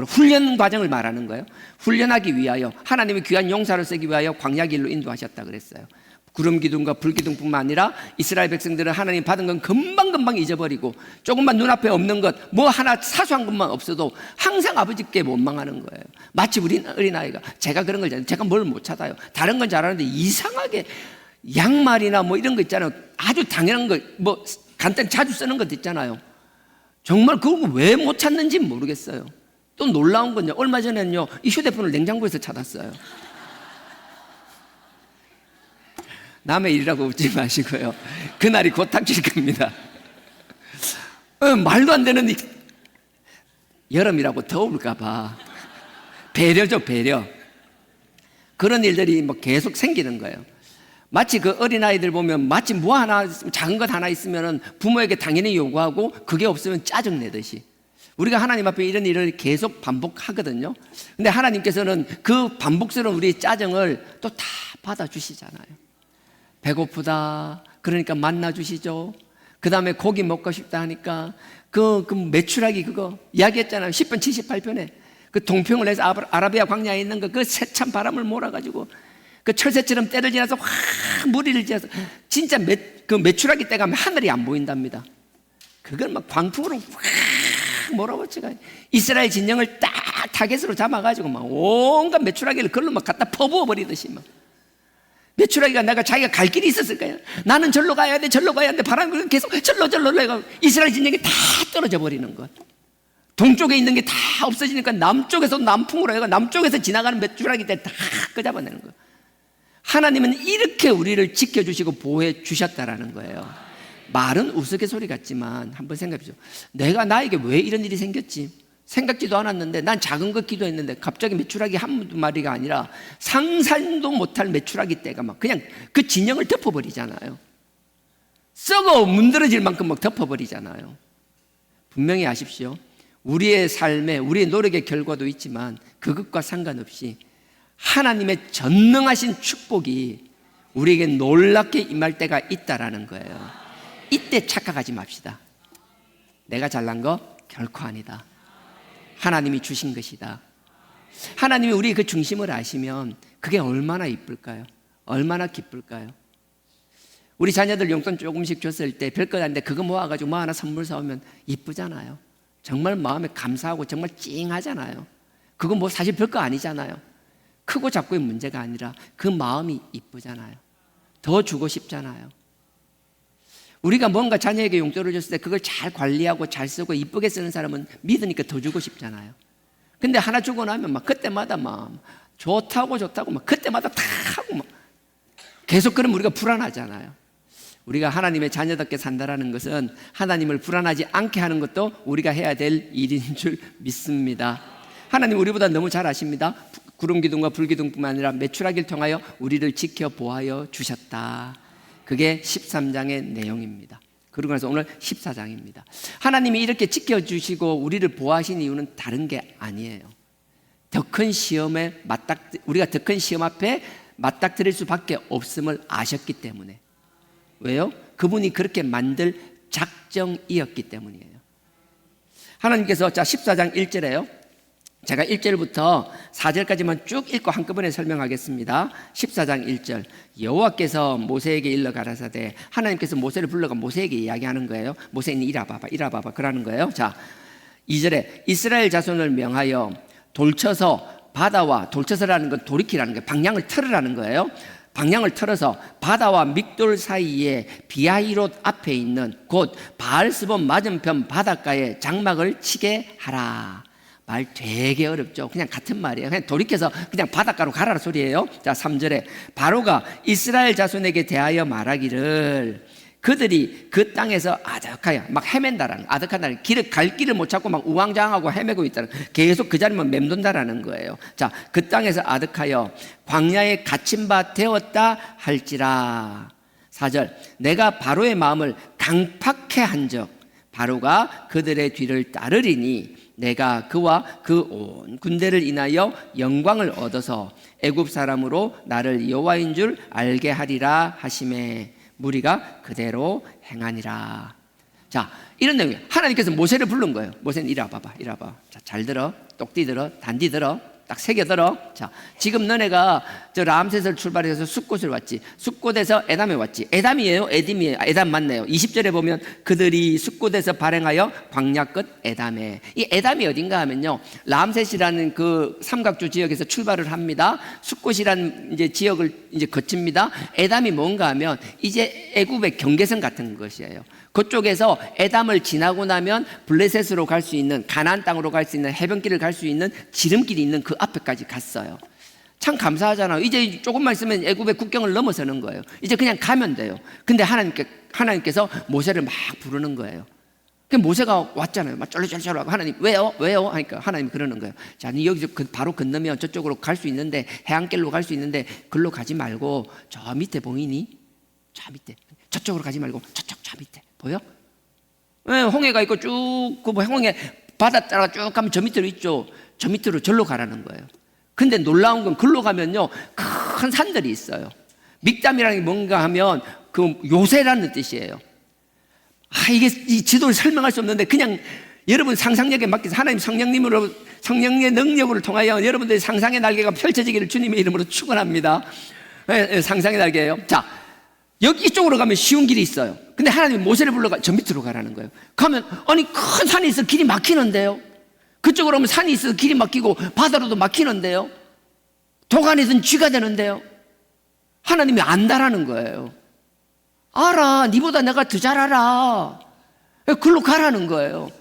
훈련 과정을 말하는 거예요. 훈련하기 위하여 하나님의 귀한 용사를 쓰기 위하여 광야 길로 인도하셨다 그랬어요. 구름 기둥과 불 기둥뿐만 아니라 이스라엘 백성들은 하나님 받은 건 금방금방 잊어버리고 조금만 눈앞에 없는 것 뭐 하나 사소한 것만 없어도 항상 아버지께 원망하는 거예요. 마치 우리 어린아이가 제가 그런 걸 잘해요. 제가 뭘 못 찾아요. 다른 건 잘하는데 이상하게 양말이나 뭐 이런 거 있잖아요. 아주 당연한 거, 뭐 간단히 자주 쓰는 것도 있잖아요. 정말 그걸 왜 못 찾는지 모르겠어요. 또 놀라운 건요, 얼마 전에는요 이 휴대폰을 냉장고에서 찾았어요. 남의 일이라고 웃지 마시고요, 그날이 곧 닥칠 겁니다. 말도 안 되는 여름이라고 더울까 봐. 배려죠, 배려. 그런 일들이 뭐 계속 생기는 거예요. 마치 그 어린아이들 보면 마치 뭐 하나, 작은 것 하나 있으면 부모에게 당연히 요구하고 그게 없으면 짜증내듯이 우리가 하나님 앞에 이런 일을 계속 반복하거든요. 근데 하나님께서는 그 반복스러운 우리의 짜증을 또 다 받아주시잖아요. 배고프다 그러니까 만나 주시죠. 그 다음에 고기 먹고 싶다 하니까 그 메추라기 그거 이야기했잖아요. 10편 78편에 그 동평을 해서 아라비아 광야에 있는 그 세찬 바람을 몰아가지고 그 철새처럼 때를 지나서 확 무리를 지어서 진짜 그 메추라기 때 가면 하늘이 안 보인답니다. 그걸 막 광풍으로 확 몰아붙여가 이스라엘 진영을 딱 타겟으로 잡아가지고 막 온갖 메추라기를 그걸로 막 갖다 퍼부어 버리듯이 막 메추라기가 내가 자기가 갈 길이 있었을 거예요. 나는 절로 가야 돼, 절로 가야 돼. 바람이 계속 절로 해가 이스라엘 진영이 다 떨어져 버리는 것. 동쪽에 있는 게 다 없어지니까 남쪽에서 남풍으로 해가 남쪽에서 지나가는 메추라기 때 다 끄잡아내는 거예요. 하나님은 이렇게 우리를 지켜주시고 보호해 주셨다라는 거예요. 말은 우스갯소리 같지만 한번 생각해 보죠. 내가 나에게 왜 이런 일이 생겼지? 생각지도 않았는데 난 작은 것 기도했는데 갑자기 메추라기 한 마리가 아니라 상상도 못할 메추라기 떼가 막 그냥 그 진영을 덮어버리잖아요. 썩어 문드러질 만큼 막 덮어버리잖아요. 분명히 아십시오. 우리의 삶에 우리의 노력의 결과도 있지만 그것과 상관없이 하나님의 전능하신 축복이 우리에게 놀랍게 임할 때가 있다라는 거예요. 이때 착각하지 맙시다. 내가 잘난 거 결코 아니다. 하나님이 주신 것이다. 하나님이 우리의 그 중심을 아시면 그게 얼마나 이쁠까요? 얼마나 기쁠까요? 우리 자녀들 용돈 조금씩 줬을 때 별것 아닌데 그거 모아가지고 뭐 하나 선물 사오면 이쁘잖아요. 정말 마음에 감사하고 정말 찡하잖아요. 그거 뭐 사실 별거 아니잖아요. 크고 작고의 문제가 아니라 그 마음이 이쁘잖아요. 더 주고 싶잖아요. 우리가 뭔가 자녀에게 용돈을 줬을 때 그걸 잘 관리하고 잘 쓰고 이쁘게 쓰는 사람은 믿으니까 더 주고 싶잖아요. 근데 하나 주고 나면 막 그때마다 막 좋다고 막 그때마다 다 하고 막 계속 그러면 우리가 불안하잖아요. 우리가 하나님의 자녀답게 산다라는 것은 하나님을 불안하지 않게 하는 것도 우리가 해야 될 일인 줄 믿습니다. 하나님 우리보다 너무 잘 아십니다. 구름 기둥과 불 기둥뿐만 아니라 메추라기를 통하여 우리를 지켜 보하여 주셨다. 그게 13장의 내용입니다. 그러고 나서 오늘 14장입니다. 하나님이 이렇게 지켜주시고 우리를 보호하신 이유는 다른 게 아니에요. 더 큰 시험에 우리가 더 큰 시험 앞에 맞닥뜨릴 수밖에 없음을 아셨기 때문에. 왜요? 그분이 그렇게 만들 작정이었기 때문이에요. 하나님께서 자 14장 1절에요. 제가 1절부터 4절까지만 쭉 읽고 한꺼번에 설명하겠습니다. 14장 1절 여호와께서 모세에게 일러 가라사대 하나님께서 모세를 불러가 모세에게 이야기하는 거예요. 모세는 이리 와봐봐 그러는 거예요. 자 2절에 이스라엘 자손을 명하여 돌쳐서 바다와 돌쳐서라는 건 돌이키라는 거예요. 방향을 틀으라는 거예요. 방향을 틀어서 바다와 믹돌 사이에 비하이롯 앞에 있는 곧 바알스본 맞은편 바닷가에 장막을 치게 하라. 말 되게 어렵죠. 그냥 같은 말이에요. 그냥 돌이켜서 그냥 바닷가로 가라는 소리예요. 자 3절에 바로가 이스라엘 자손에게 대하여 말하기를 그들이 그 땅에서 아득하여 막 헤맨다라는 아득하다는 갈 길을 못 찾고 막 우왕좌왕하고 헤매고 있다는 계속 그 자리만 맴돈다라는 거예요. 자, 그 땅에서 아득하여 광야에 갇힌 바 되었다 할지라. 4절 내가 바로의 마음을 강팍해 한적 바로가 그들의 뒤를 따르리니 내가 그와 그 온 군대를 인하여 영광을 얻어서 애굽 사람으로 나를 여호와인 줄 알게 하리라 하시매 무리가 그대로 행하니라. 자, 이런 내용이에요. 하나님께서 모세를 부른 거예요. 모세는 이리 와봐봐. 자, 잘 들어. 똑띠 들어. 단디 들어. 딱 새겨 들어. 자, 지금 너네가 저 람셋을 출발해서 숫곳을 왔지. 숫곳에서 에담에 왔지. 에담이에요? 에딤이에요? 에담 맞네요. 20절에 보면 그들이 숫곳에서 발행하여 광야 끝 에담에. 이 에담이 어딘가 하면요, 람셋이라는 그 삼각주 지역에서 출발을 합니다. 숫곳이라는 이제 지역을 이제 거칩니다. 에담이 뭔가 하면 이제 애굽의 경계선 같은 것이에요. 그쪽에서 에담을 지나고 나면 블레셋으로 갈 수 있는, 가나안 땅으로 갈 수 있는, 해변길을 갈 수 있는 지름길이 있는 그 앞에까지 갔어요. 참 감사하잖아요. 이제 조금만 있으면 애굽의 국경을 넘어서는 거예요. 이제 그냥 가면 돼요. 근데 하나님께서 모세를 막 부르는 거예요. 그 모세가 왔잖아요. 막 쫄쫄쫄 하고, 하나님 왜요? 왜요? 하니까 하나님 그러는 거예요. 자, 니 여기서 바로 건너면 저쪽으로 갈 수 있는데, 해안길로 갈 수 있는데 글로 가지 말고 저 밑에 보이니? 저 밑에, 저쪽으로 가지 말고 저쪽 저 밑에 보여? 네, 홍해가 있고 쭉 그 홍해 바다 따라 쭉 가면 저 밑으로 있죠. 저 밑으로 절로 가라는 거예요. 근데 놀라운 건 글로 가면요, 큰 산들이 있어요. 믹담이라는 게 뭔가 하면 그 요새라는 뜻이에요. 이게 이 지도를 설명할 수 없는데 그냥 여러분 상상력에 맡겨서 하나님 성령의 능력을 통하여 여러분들의 상상의 날개가 펼쳐지기를 주님의 이름으로 축원합니다. 네, 상상의 날개예요. 자, 여기 이쪽으로 가면 쉬운 길이 있어요. 근데 하나님이 모세를 불러가 저 밑으로 가라는 거예요. 가면 아니 큰 산이 있어 길이 막히는데요. 그쪽으로 오면 산이 있어 길이 막히고 바다로도 막히는데요. 도간에선 쥐가 되는데요. 하나님이 안다라는 거예요. 알아, 니보다 내가 더 잘 알아. 글로 가라는 거예요.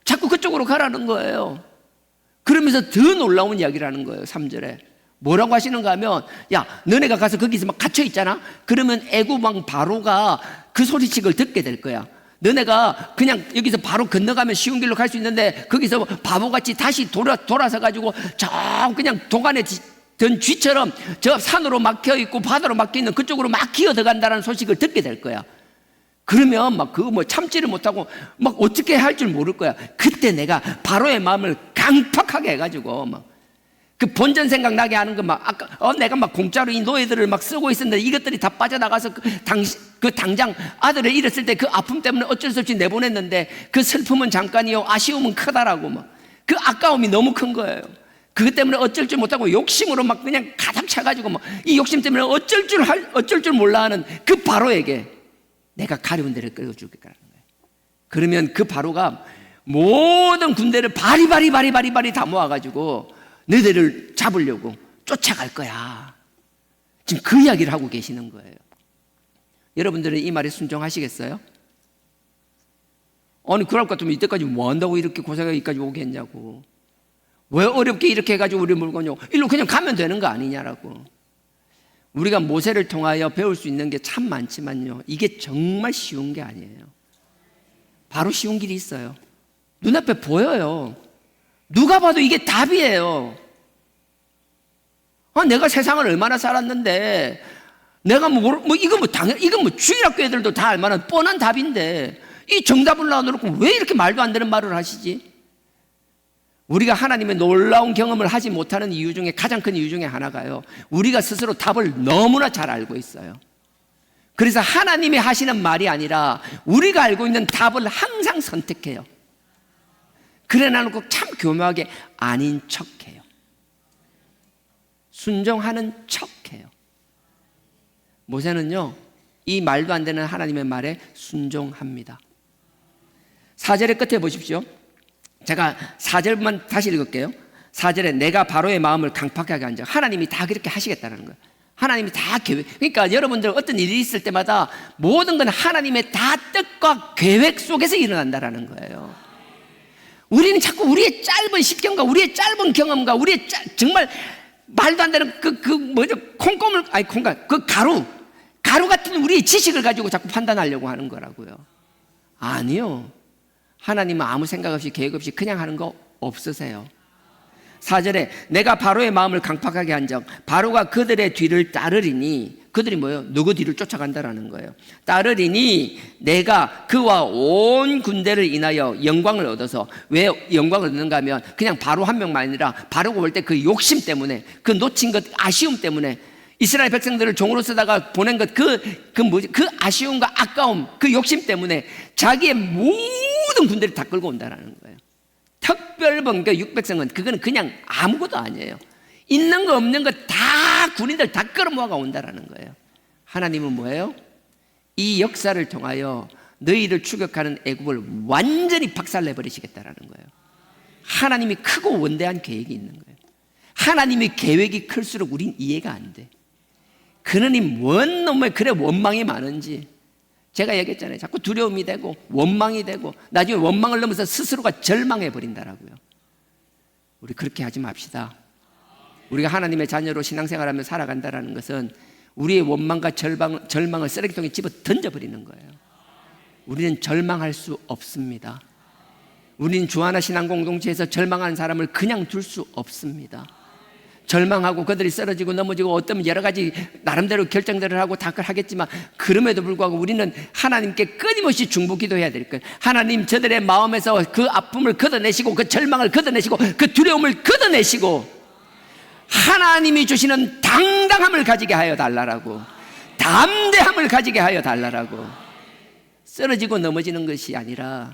자꾸 그쪽으로 가라는 거예요. 그러면서 더 놀라운 이야기를 하는 거예요. 3절에 뭐라고 하시는가 하면, 야, 너네가 가서 거기서 막 갇혀 있잖아. 그러면 애굽 왕 바로가 그 소리책을 듣게 될 거야. 너네가 그냥 여기서 바로 건너가면 쉬운 길로 갈 수 있는데 거기서 바보같이 다시 돌아서 가지고 저 그냥 도간에 든 쥐처럼 저 산으로 막혀 있고 바다로 막혀 있는 그쪽으로 막 기어 들어간다는 소식을 듣게 될 거야. 그러면 막 그거 뭐 참지를 못하고 막 어떻게 할 줄 모를 거야. 그때 내가 바로의 마음을 강팍하게 해가지고 막 그 본전 생각나게 하는 거 막 아까 내가 막 공짜로 이 노예들을 막 쓰고 있었는데 이것들이 다 빠져나가서 당장 아들을 잃었을 때 그 아픔 때문에 어쩔 수 없이 내보냈는데 그 슬픔은 잠깐이요 아쉬움은 크다라고 막 그 아까움이 너무 큰 거예요. 그것 때문에 어쩔 줄 못하고 욕심으로 막 그냥 가득 차가지고 막 이 욕심 때문에 어쩔 줄 몰라 하는 그 바로에게 내가 가려운 데를 끌어주겠다는 거예요. 그러면 그 바로가 모든 군대를 바리바리 다 모아가지고 너희들을 잡으려고 쫓아갈 거야. 지금 그 이야기를 하고 계시는 거예요. 여러분들은 이 말에 순종하시겠어요? 아니 그럴 것 같으면 이때까지 뭐 한다고 이렇게 고생하고 여기까지 오게 했냐고. 왜 어렵게 이렇게 해가지고 우리 물건요 일로 그냥 가면 되는 거 아니냐라고. 우리가 모세를 통하여 배울 수 있는 게 참 많지만요, 이게 정말 쉬운 게 아니에요. 바로 쉬운 길이 있어요. 눈앞에 보여요. 누가 봐도 이게 답이에요. 내가 세상을 얼마나 살았는데 내가 이건 뭐 주일학교 애들도 다 알만한 뻔한 답인데 이 정답을 놔놓고 왜 이렇게 말도 안 되는 말을 하시지? 우리가 하나님의 놀라운 경험을 하지 못하는 이유 중에 가장 큰 이유 중에 하나가요, 우리가 스스로 답을 너무나 잘 알고 있어요. 그래서 하나님이 하시는 말이 아니라 우리가 알고 있는 답을 항상 선택해요. 그래 나놓고 참 교묘하게 아닌 척해요. 순종하는 척해요. 모세는요 이 말도 안 되는 하나님의 말에 순종합니다. 4절의 끝에 보십시오. 제가 4절만 다시 읽을게요. 4절에 내가 바로의 마음을 강팍하게 한 적, 하나님이 다 그렇게 하시겠다는 거예요. 하나님이 다 계획. 그러니까 여러분들 어떤 일이 있을 때마다 모든 건 하나님의 다 뜻과 계획 속에서 일어난다라는 거예요. 우리는 자꾸 우리의 짧은 식견과 우리의 짧은 경험과 우리의 정말 말도 안 되는 가루 같은 우리의 지식을 가지고 자꾸 판단하려고 하는 거라고요. 아니요. 하나님은 아무 생각 없이 계획 없이 그냥 하는 거 없으세요. 4절에 내가 바로의 마음을 강팍하게 한 적, 바로가 그들의 뒤를 따르리니, 그들이 뭐예요? 누구 뒤를 쫓아간다라는 거예요. 따르리니 내가 그와 온 군대를 인하여 영광을 얻어서, 왜 영광을 얻는가 하면 그냥 바로 한 명만 아니라 바로가 올 때 그 욕심 때문에, 그 놓친 것 아쉬움 때문에 이스라엘 백성들을 종으로 쓰다가 보낸 것 그 아쉬움과 아까움, 그 욕심 때문에 자기의 모든 군대를 다 끌고 온다라는 거예요. 특별본 그 600성은 그거는 그냥 아무것도 아니에요. 있는 거 없는 거 다 군인들 다 끌어모아가 온다라는 거예요. 하나님은 뭐예요? 이 역사를 통하여 너희를 추격하는 애굽을 완전히 박살내버리시겠다라는 거예요. 하나님이 크고 원대한 계획이 있는 거예요. 하나님의 계획이 클수록 우린 이해가 안 돼. 그러니 뭔 놈의 그래 원망이 많은지. 제가 얘기했잖아요. 자꾸 두려움이 되고 원망이 되고 나중에 원망을 넘어서 스스로가 절망해 버린다라고요. 우리 그렇게 하지 맙시다. 우리가 하나님의 자녀로 신앙생활하며 살아간다는 것은 우리의 원망과 절망을 쓰레기통에 집어 던져버리는 거예요. 우리는 절망할 수 없습니다. 우리는 주하나 신앙공동체에서 절망하는 사람을 그냥 둘 수 없습니다. 절망하고 그들이 쓰러지고 넘어지고 어떤 여러 가지 나름대로 결정들을 하고 다 하겠지만 그럼에도 불구하고 우리는 하나님께 끊임없이 중보기도해야 될 거예요. 하나님, 저들의 마음에서 그 아픔을 걷어내시고 그 절망을 걷어내시고 그 두려움을 걷어내시고 하나님이 주시는 당당함을 가지게 하여 달라라고, 담대함을 가지게 하여 달라라고. 쓰러지고 넘어지는 것이 아니라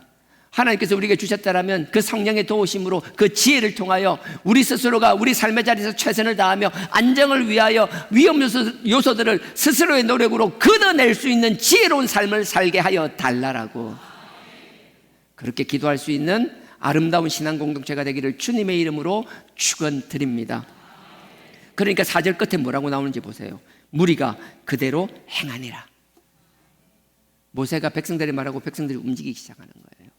하나님께서 우리에게 주셨다라면 그 성령의 도우심으로 그 지혜를 통하여 우리 스스로가 우리 삶의 자리에서 최선을 다하며 안정을 위하여 위험 요소들을 스스로의 노력으로 걷어낼 수 있는 지혜로운 삶을 살게 하여 달라라고. 그렇게 기도할 수 있는 아름다운 신앙 공동체가 되기를 주님의 이름으로 축원드립니다. 그러니까 4절 끝에 뭐라고 나오는지 보세요. 무리가 그대로 행하니라. 모세가 백성들이 말하고 백성들이 움직이기 시작하는 거예요.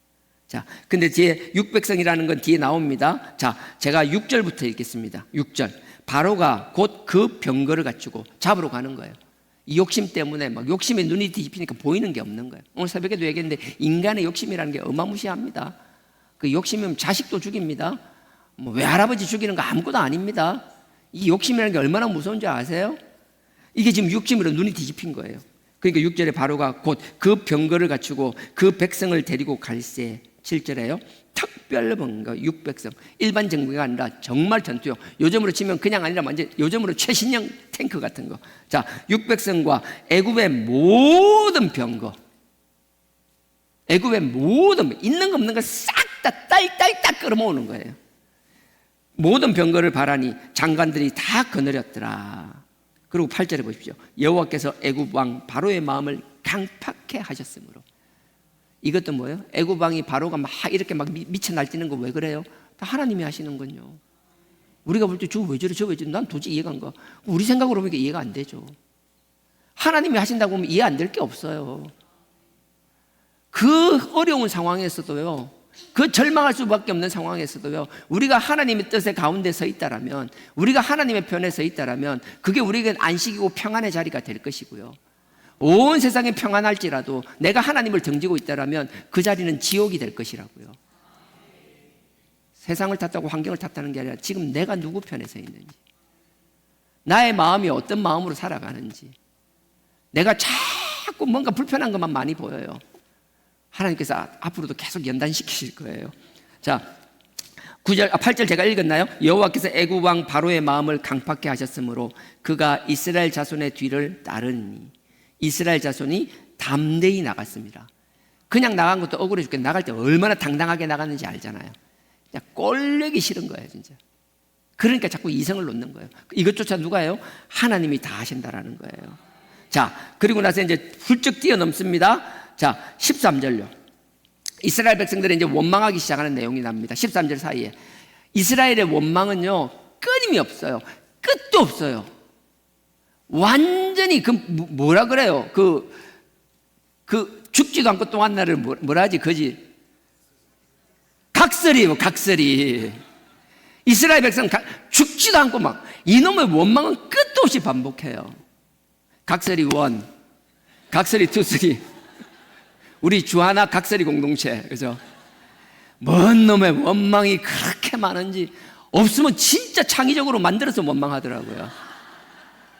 자, 근데 뒤에 육백성이라는 건 뒤에 나옵니다. 자, 제가 6절부터 읽겠습니다. 6절. 바로가 곧 그 병거를 갖추고 잡으러 가는 거예요. 이 욕심 때문에 막 욕심에 눈이 뒤집히니까 보이는 게 없는 거예요. 오늘 새벽에도 얘기했는데 인간의 욕심이라는 게 어마무시합니다. 그 욕심이면 자식도 죽입니다. 뭐 외할아버지 죽이는 거 아무것도 아닙니다. 이 욕심이라는 게 얼마나 무서운지 아세요? 이게 지금 욕심으로 눈이 뒤집힌 거예요. 그러니까 6절에 바로가 곧 그 병거를 갖추고 그 백성을 데리고 갈새. 7절에요. 특별 병거 600성. 일반 정부가 아니라 정말 전투요. 요즘으로 치면 그냥 아니라 완전 요즘으로 최신형 탱크 같은 거. 자, 600성과 애굽의 모든 병거. 애굽의 모든 있는 거 없는 거 싹 다 딸딸딱 끌어모으는 거예요. 모든 병거를 바라니 장관들이 다 거느렸더라. 그리고 8절에 보십시오. 여호와께서 애굽 왕 바로의 마음을 강팍해 하셨으므로. 이것도 뭐예요? 애굽 왕이 바로가 막 이렇게 막 미쳐 날뛰는 거 왜 그래요? 다 하나님이 하시는 건요. 우리가 볼 때 저 왜 저래 저 왜 저래 난 도저히 이해가 안 가. 우리 생각으로 보니까 이해가 안 되죠. 하나님이 하신다고 하면 이해 안 될 게 없어요. 그 어려운 상황에서도요, 그 절망할 수밖에 없는 상황에서도요, 우리가 하나님의 뜻의 가운데 서 있다라면, 우리가 하나님의 편에 서 있다라면 그게 우리에게 안식이고 평안의 자리가 될 것이고요, 온 세상이 평안할지라도 내가 하나님을 등지고 있다라면 그 자리는 지옥이 될 것이라고요. 세상을 탓하고 환경을 탓하는 게 아니라 지금 내가 누구 편에 서 있는지, 나의 마음이 어떤 마음으로 살아가는지, 내가 자꾸 뭔가 불편한 것만 많이 보여요. 하나님께서 앞으로도 계속 연단시키실 거예요. 자, 8절 제가 읽었나요? 여호와께서 애굽 왕 바로의 마음을 강팍해 하셨으므로 그가 이스라엘 자손의 뒤를 따르니 이스라엘 자손이 담대히 나갔습니다. 그냥 나간 것도 억울해 죽겠는데 나갈 때 얼마나 당당하게 나갔는지 알잖아요. 그냥 꼴내기 싫은 거예요, 진짜. 그러니까 자꾸 이성을 놓는 거예요. 이것조차 누가 해요? 하나님이 다 하신다라는 거예요. 자, 그리고 나서 이제 훌쩍 뛰어넘습니다. 자, 13절요. 이스라엘 백성들이 이제 원망하기 시작하는 내용이 납니다. 13절 사이에. 이스라엘의 원망은요, 끊임이 없어요. 끝도 없어요. 완전히 뭐라 그래요? 죽지도 않고 또 한 날을 뭐라 하지? 그지? 각설이에요, 각설이. 이스라엘 백성 죽지도 않고 막 이놈의 원망은 끝도 없이 반복해요. 각설이 1, 각설이 2, 3. 우리 주하나 각설이 공동체, 그죠? 뭔 놈의 원망이 그렇게 많은지, 없으면 진짜 창의적으로 만들어서 원망하더라고요.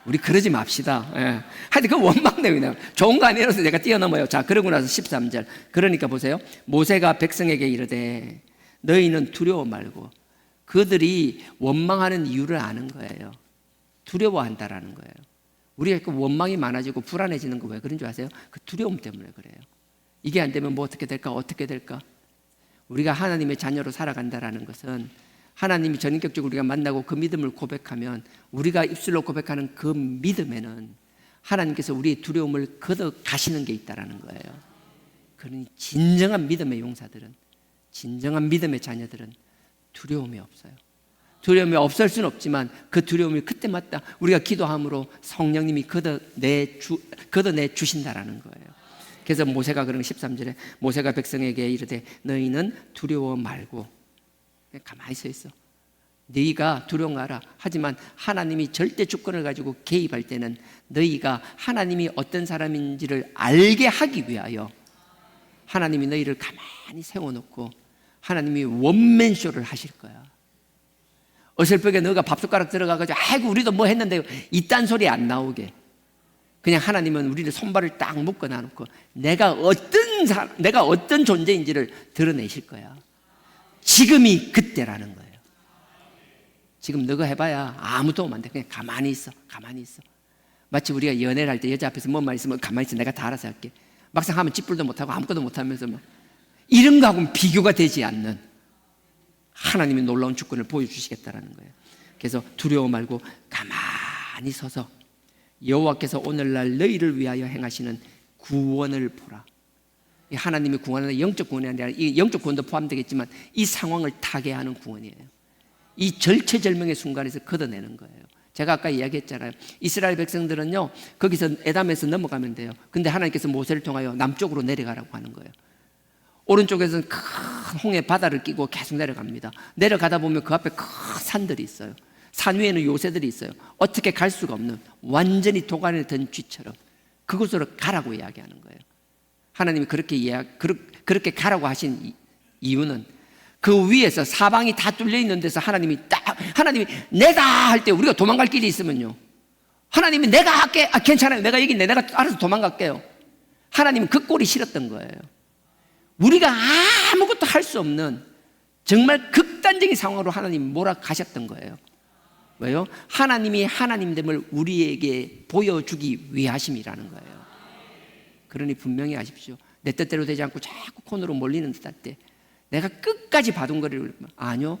우리 그러지 맙시다. 예. 하여튼 그 원망 내용이네요. 좋은 거 아니라서 내가 뛰어넘어요. 자, 그러고 나서 13절. 그러니까 보세요. 모세가 백성에게 이르되 너희는 두려워 말고. 그들이 원망하는 이유를 아는 거예요. 두려워한다라는 거예요. 우리가 그 원망이 많아지고 불안해지는 거 왜 그런 줄 아세요? 그 두려움 때문에 그래요. 이게 안 되면 뭐 어떻게 될까? 어떻게 될까? 우리가 하나님의 자녀로 살아간다라는 것은 하나님이 전인격적으로 우리가 만나고 그 믿음을 고백하면 우리가 입술로 고백하는 그 믿음에는 하나님께서 우리의 두려움을 걷어 가시는 게 있다라는 거예요. 그러니 진정한 믿음의 용사들은, 진정한 믿음의 자녀들은 두려움이 없어요. 두려움이 없을 수는 없지만 그 두려움이 그때마다 우리가 기도함으로 성령님이 걷어내 주신다라는 거예요. 그래서 모세가 그런 13절에 모세가 백성에게 이르되 너희는 두려워 말고 그냥 가만히 서 있어. 너희가 두려워하라. 하지만 하나님이 절대 주권을 가지고 개입할 때는 너희가 하나님이 어떤 사람인지를 알게 하기 위하여 하나님이 너희를 가만히 세워놓고 하나님이 원맨쇼를 하실 거야. 어설프게 너가 밥숟가락 들어가가지고 아이고 우리도 뭐 했는데요, 이딴 소리 안 나오게. 그냥 하나님은 우리를 손발을 딱 묶어 놔놓고 내가 어떤 존재인지를 드러내실 거야. 지금이 그때라는 거예요. 지금 너가 해봐야 아무 도움 안 돼. 그냥 가만히 있어. 가만히 있어. 마치 우리가 연애를 할 때 여자 앞에서 뭔 말 있으면 가만히 있어. 내가 다 알아서 할게. 막상 하면 찌뿔도 못하고 아무것도 못하면서 막 이런 거하고는 비교가 되지 않는 하나님의 놀라운 주권을 보여주시겠다라는 거예요. 그래서 두려워 말고 가만히 서서 여호와께서 오늘날 너희를 위하여 행하시는 구원을 보라. 하나님의 구원은 영적 구원이 아니라 이 영적 구원도 포함되겠지만 이 상황을 타개하는 구원이에요. 이 절체절명의 순간에서 걷어내는 거예요. 제가 아까 이야기했잖아요. 이스라엘 백성들은요 거기서 에담에서 넘어가면 돼요. 근데 하나님께서 모세를 통하여 남쪽으로 내려가라고 하는 거예요. 오른쪽에서는 큰 홍해 바다를 끼고 계속 내려갑니다. 내려가다 보면 그 앞에 큰 산들이 있어요. 산 위에는 요새들이 있어요. 어떻게 갈 수가 없는 완전히 도가니에 든 쥐처럼 그곳으로 가라고 이야기하는 거예요. 하나님이 그렇게 가라고 하신 이유는 그 위에서 사방이 다 뚫려 있는 데서 하나님이 내가 할 때 우리가 도망갈 길이 있으면요, 하나님이 내가 할게, 괜찮아요, 내가 여기 있네, 내가 알아서 도망갈게요. 하나님은 그 꼴이 싫었던 거예요. 우리가 아무것도 할 수 없는 정말 극단적인 상황으로 하나님이 몰아가셨던 거예요. 왜요? 하나님이 하나님됨을 우리에게 보여주기 위하심이라는 거예요. 그러니 분명히 아십시오. 내 뜻대로 되지 않고 자꾸 코너로 몰리는 듯 할 때 내가 끝까지 바둥거리를 아니요,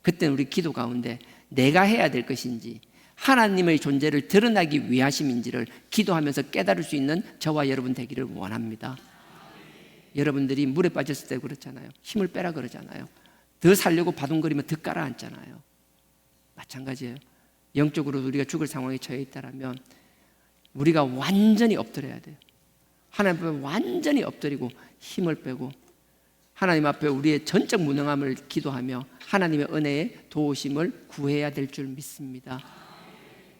그때는 우리 기도 가운데 내가 해야 될 것인지 하나님의 존재를 드러나기 위하심인지를 기도하면서 깨달을 수 있는 저와 여러분 되기를 원합니다. 여러분들이 물에 빠졌을 때 그렇잖아요. 힘을 빼라 그러잖아요. 더 살려고 바둥거리면 더 깔아앉잖아요. 마찬가지예요. 영적으로 우리가 죽을 상황에 처해 있다면 우리가 완전히 엎드려야 돼요. 하나님 앞에 완전히 엎드리고 힘을 빼고 하나님 앞에 우리의 전적 무능함을 기도하며 하나님의 은혜의 도우심을 구해야 될 줄 믿습니다.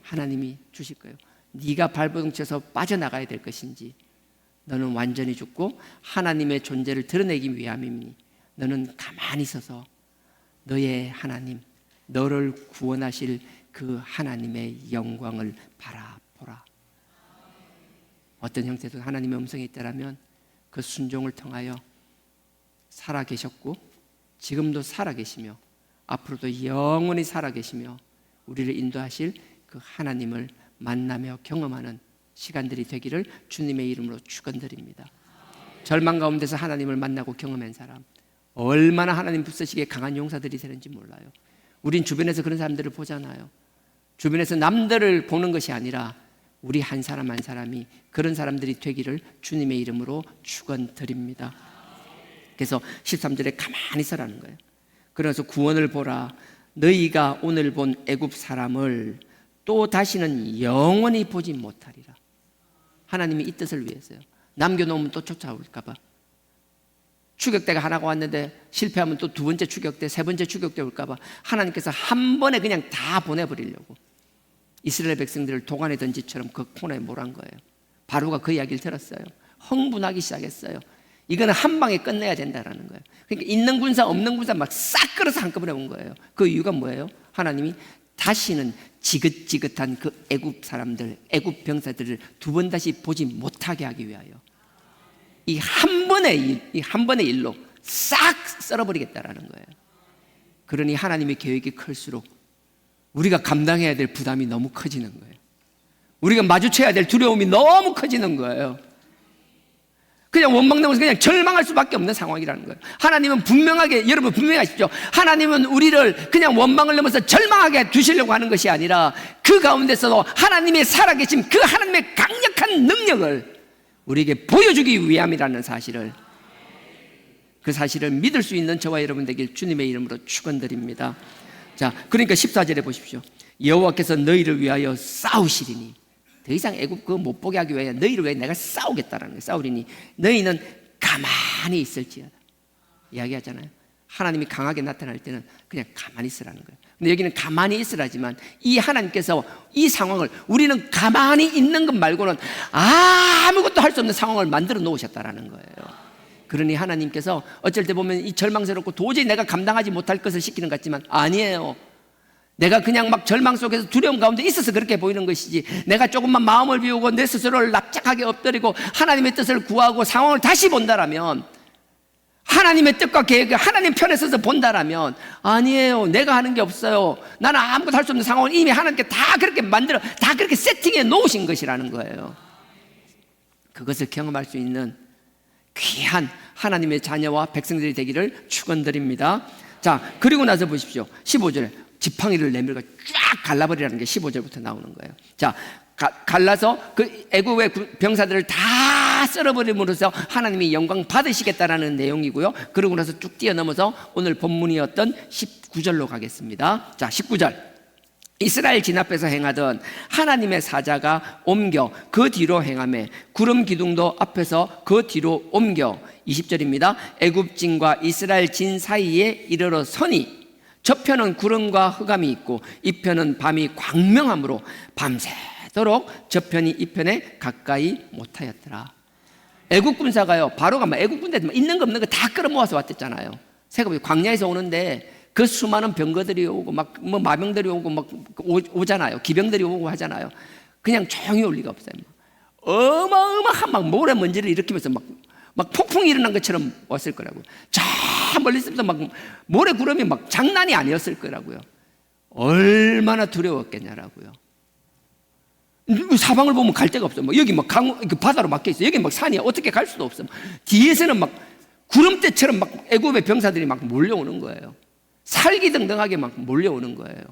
하나님이 주실 거예요. 네가 발버둥 쳐서 빠져나가야 될 것인지 너는 완전히 죽고 하나님의 존재를 드러내기 위함이니 너는 가만히 서서 너의 하나님, 너를 구원하실 그 하나님의 영광을 바라보라. 어떤 형태도 하나님의 음성이 있다면 그 순종을 통하여 살아계셨고 지금도 살아계시며 앞으로도 영원히 살아계시며 우리를 인도하실 그 하나님을 만나며 경험하는 시간들이 되기를 주님의 이름으로 축원드립니다. 절망 가운데서 하나님을 만나고 경험한 사람, 얼마나 하나님 붙드시기에 강한 용사들이 되는지 몰라요. 우린 주변에서 그런 사람들을 보잖아요. 주변에서 남들을 보는 것이 아니라 우리 한 사람 한 사람이 그런 사람들이 되기를 주님의 이름으로 축원드립니다. 그래서 13절에 가만히 서라는 거예요. 그래서 구원을 보라. 너희가 오늘 본 애굽 사람을 또 다시는 영원히 보지 못하리라. 하나님이 이 뜻을 위해서요. 남겨놓으면 또 쫓아올까 봐. 추격대가 하나가 왔는데 실패하면 또 두 번째 추격대, 세 번째 추격대 올까 봐 하나님께서 한 번에 그냥 다 보내버리려고 이스라엘 백성들을 도간에 던지처럼 그 코너에 몰아간 거예요. 바로가 그 이야기를 들었어요. 흥분하기 시작했어요. 이거는 한 방에 끝내야 된다라는 거예요. 그러니까 있는 군사 없는 군사 막 싹 끌어서 한꺼번에 온 거예요. 그 이유가 뭐예요? 하나님이 다시는 지긋지긋한 그 애굽 사람들, 애굽 병사들을 두 번 다시 보지 못하게 하기 위하여 이 한 번의 일로 싹 썰어버리겠다라는 거예요. 그러니 하나님의 계획이 클수록 우리가 감당해야 될 부담이 너무 커지는 거예요. 우리가 마주쳐야 될 두려움이 너무 커지는 거예요. 그냥 원망되면서 그냥 절망할 수밖에 없는 상황이라는 거예요. 하나님은 분명하게, 여러분 분명히 하십시오. 하나님은 우리를 그냥 원망을 넘어서 절망하게 두시려고 하는 것이 아니라 그 가운데서도 하나님의 살아계심, 그 하나님의 강력한 능력을 우리에게 보여주기 위함이라는 사실을, 그 사실을 믿을 수 있는 저와 여러분 되길 주님의 이름으로 축원드립니다. 자, 그러니까 14절에 보십시오. 여호와께서 너희를 위하여 싸우시리니, 더 이상 애굽 그거 못 보게 하기 위해 너희를 위해 내가 싸우겠다라는 거예요. 싸우리니 너희는 가만히 있을지어다 이야기하잖아요. 하나님이 강하게 나타날 때는 그냥 가만히 있으라는 거예요. 근데 여기는 가만히 있으라지만 이 하나님께서 이 상황을, 우리는 가만히 있는 것 말고는 아무것도 할 수 없는 상황을 만들어 놓으셨다라는 거예요. 그러니 하나님께서 어쩔 때 보면 이 절망스럽고 도저히 내가 감당하지 못할 것을 시키는 것 같지만 아니에요. 내가 그냥 막 절망 속에서 두려움 가운데 있어서 그렇게 보이는 것이지, 내가 조금만 마음을 비우고 내 스스로를 납작하게 엎드리고 하나님의 뜻을 구하고 상황을 다시 본다라면, 하나님의 뜻과 계획을 하나님 편에 서서 본다라면, 아니에요, 내가 하는 게 없어요, 나는 아무것도 할 수 없는 상황을 이미 하나님께 다 그렇게 만들어, 다 그렇게 세팅해 놓으신 것이라는 거예요. 그것을 경험할 수 있는 귀한 하나님의 자녀와 백성들이 되기를 축원드립니다. 자, 그리고 나서 보십시오. 15절에 지팡이를 내밀고 쫙 갈라버리라는 게 15절부터 나오는 거예요. 자, 갈라서 그 애굽의 병사들을 다 썰어버림으로써 하나님이 영광 받으시겠다라는 내용이고요. 그러고 나서 쭉 뛰어넘어서 오늘 본문이었던 19절로 가겠습니다. 자, 19절. 이스라엘 진 앞에서 행하던 하나님의 사자가 옮겨 그 뒤로 행하매 구름 기둥도 앞에서 그 뒤로 옮겨, 20절입니다. 애굽 진과 이스라엘 진 사이에 이르러 서니 저편은 구름과 흑암이 있고 이편은 밤이 광명함으로 밤새도록 저편이 이편에 가까이 못하였더라. 애굽 군사가요, 바로가 막 애굽 군대 있는 거 없는 거 다 끌어모아서 왔댔잖아요. 새가 광야에서 오는데 그 수많은 병거들이 오고 막 뭐 마병들이 오고 막 오잖아요. 기병들이 오고 하잖아요. 그냥 조용히 올 리가 없어요. 어마어마한 막 모래먼지를 일으키면서 막 폭풍이 일어난 것처럼 왔을 거라고요. 저 멀리서부터 막 모래 구름이 막 장난이 아니었을 거라고요. 얼마나 두려웠겠냐라고요. 사방을 보면 갈 데가 없어. 여기 막 바다로 막혀 있어. 여기 막 산이야. 어떻게 갈 수도 없어. 뒤에서는 막 구름대처럼 막 애굽의 병사들이 막 몰려오는 거예요. 살기등등하게 막 몰려오는 거예요.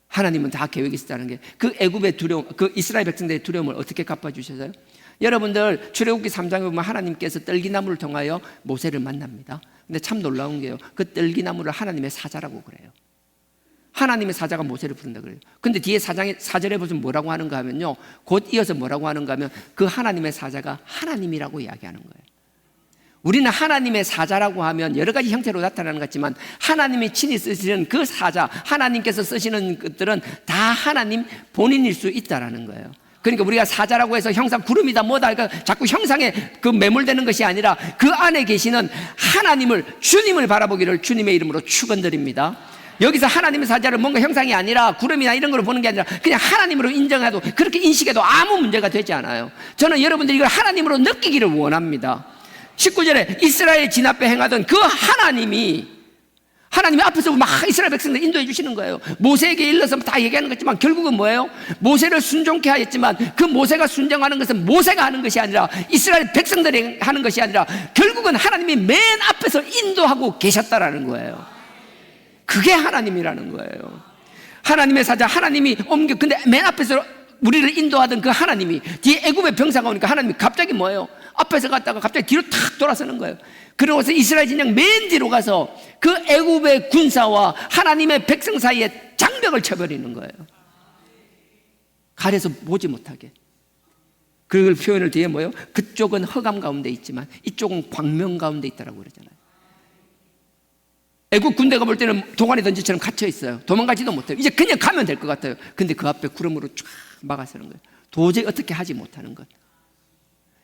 하나님은 다 계획이 있었다는 게, 그 애굽의 두려움, 그 이스라엘 백성들의 두려움을 어떻게 갚아주셔서요? 여러분들 출애굽기 3장에 보면 하나님께서 떨기나무를 통하여 모세를 만납니다. 근데 참 놀라운 게요, 그 떨기나무를 하나님의 사자라고 그래요. 하나님의 사자가 모세를 부른다 그래요. 근데 뒤에 4절에 보면 뭐라고 하는가 하면요, 곧 이어서 뭐라고 하는가 하면 그 하나님의 사자가 하나님이라고 이야기하는 거예요. 우리는 하나님의 사자라고 하면 여러 가지 형태로 나타나는 것 같지만, 하나님이 친히 쓰시는 그 사자, 하나님께서 쓰시는 것들은 다 하나님 본인일 수 있다라는 거예요. 그러니까 우리가 사자라고 해서 형상 구름이다 뭐다 그러니까 자꾸 형상에 그 매몰되는 것이 아니라 그 안에 계시는 하나님을, 주님을 바라보기를 주님의 이름으로 축원드립니다. 여기서 하나님의 사자를 뭔가 형상이 아니라 구름이나 이런 걸 보는 게 아니라 그냥 하나님으로 인정해도, 그렇게 인식해도 아무 문제가 되지 않아요. 저는 여러분들이 이걸 하나님으로 느끼기를 원합니다. 19절에 이스라엘 진 앞에 행하던 그 하나님이 앞에서 막 이스라엘 백성들 인도해 주시는 거예요. 모세에게 일러서 다 얘기하는 거지만 결국은 뭐예요? 모세를 순종케 하였지만 그 모세가 순종하는 것은 모세가 하는 것이 아니라 이스라엘 백성들이 하는 것이 아니라 결국은 하나님이 맨 앞에서 인도하고 계셨다라는 거예요. 그게 하나님이라는 거예요. 하나님의 사자, 하나님이 옮겨, 근데 맨 앞에서 우리를 인도하던 그 하나님이 뒤에 애굽의 병사가 오니까 하나님이 갑자기 뭐예요? 앞에서 갔다가 갑자기 뒤로 탁 돌아서는 거예요. 그러고서 이스라엘 진영 맨 뒤로 가서 그 애굽의 군사와 하나님의 백성 사이에 장벽을 쳐버리는 거예요. 가려서 보지 못하게. 그 표현을 뒤에 뭐예요? 그쪽은 흑암 가운데 있지만 이쪽은 광명 가운데 있다라고 그러잖아요. 애국 군대가 볼 때는 동아리 던지처럼 갇혀 있어요. 도망가지도 못해요. 이제 그냥 가면 될 것 같아요. 근데 그 앞에 구름으로 쫙 막아서는 거예요. 도저히 어떻게 하지 못하는 것.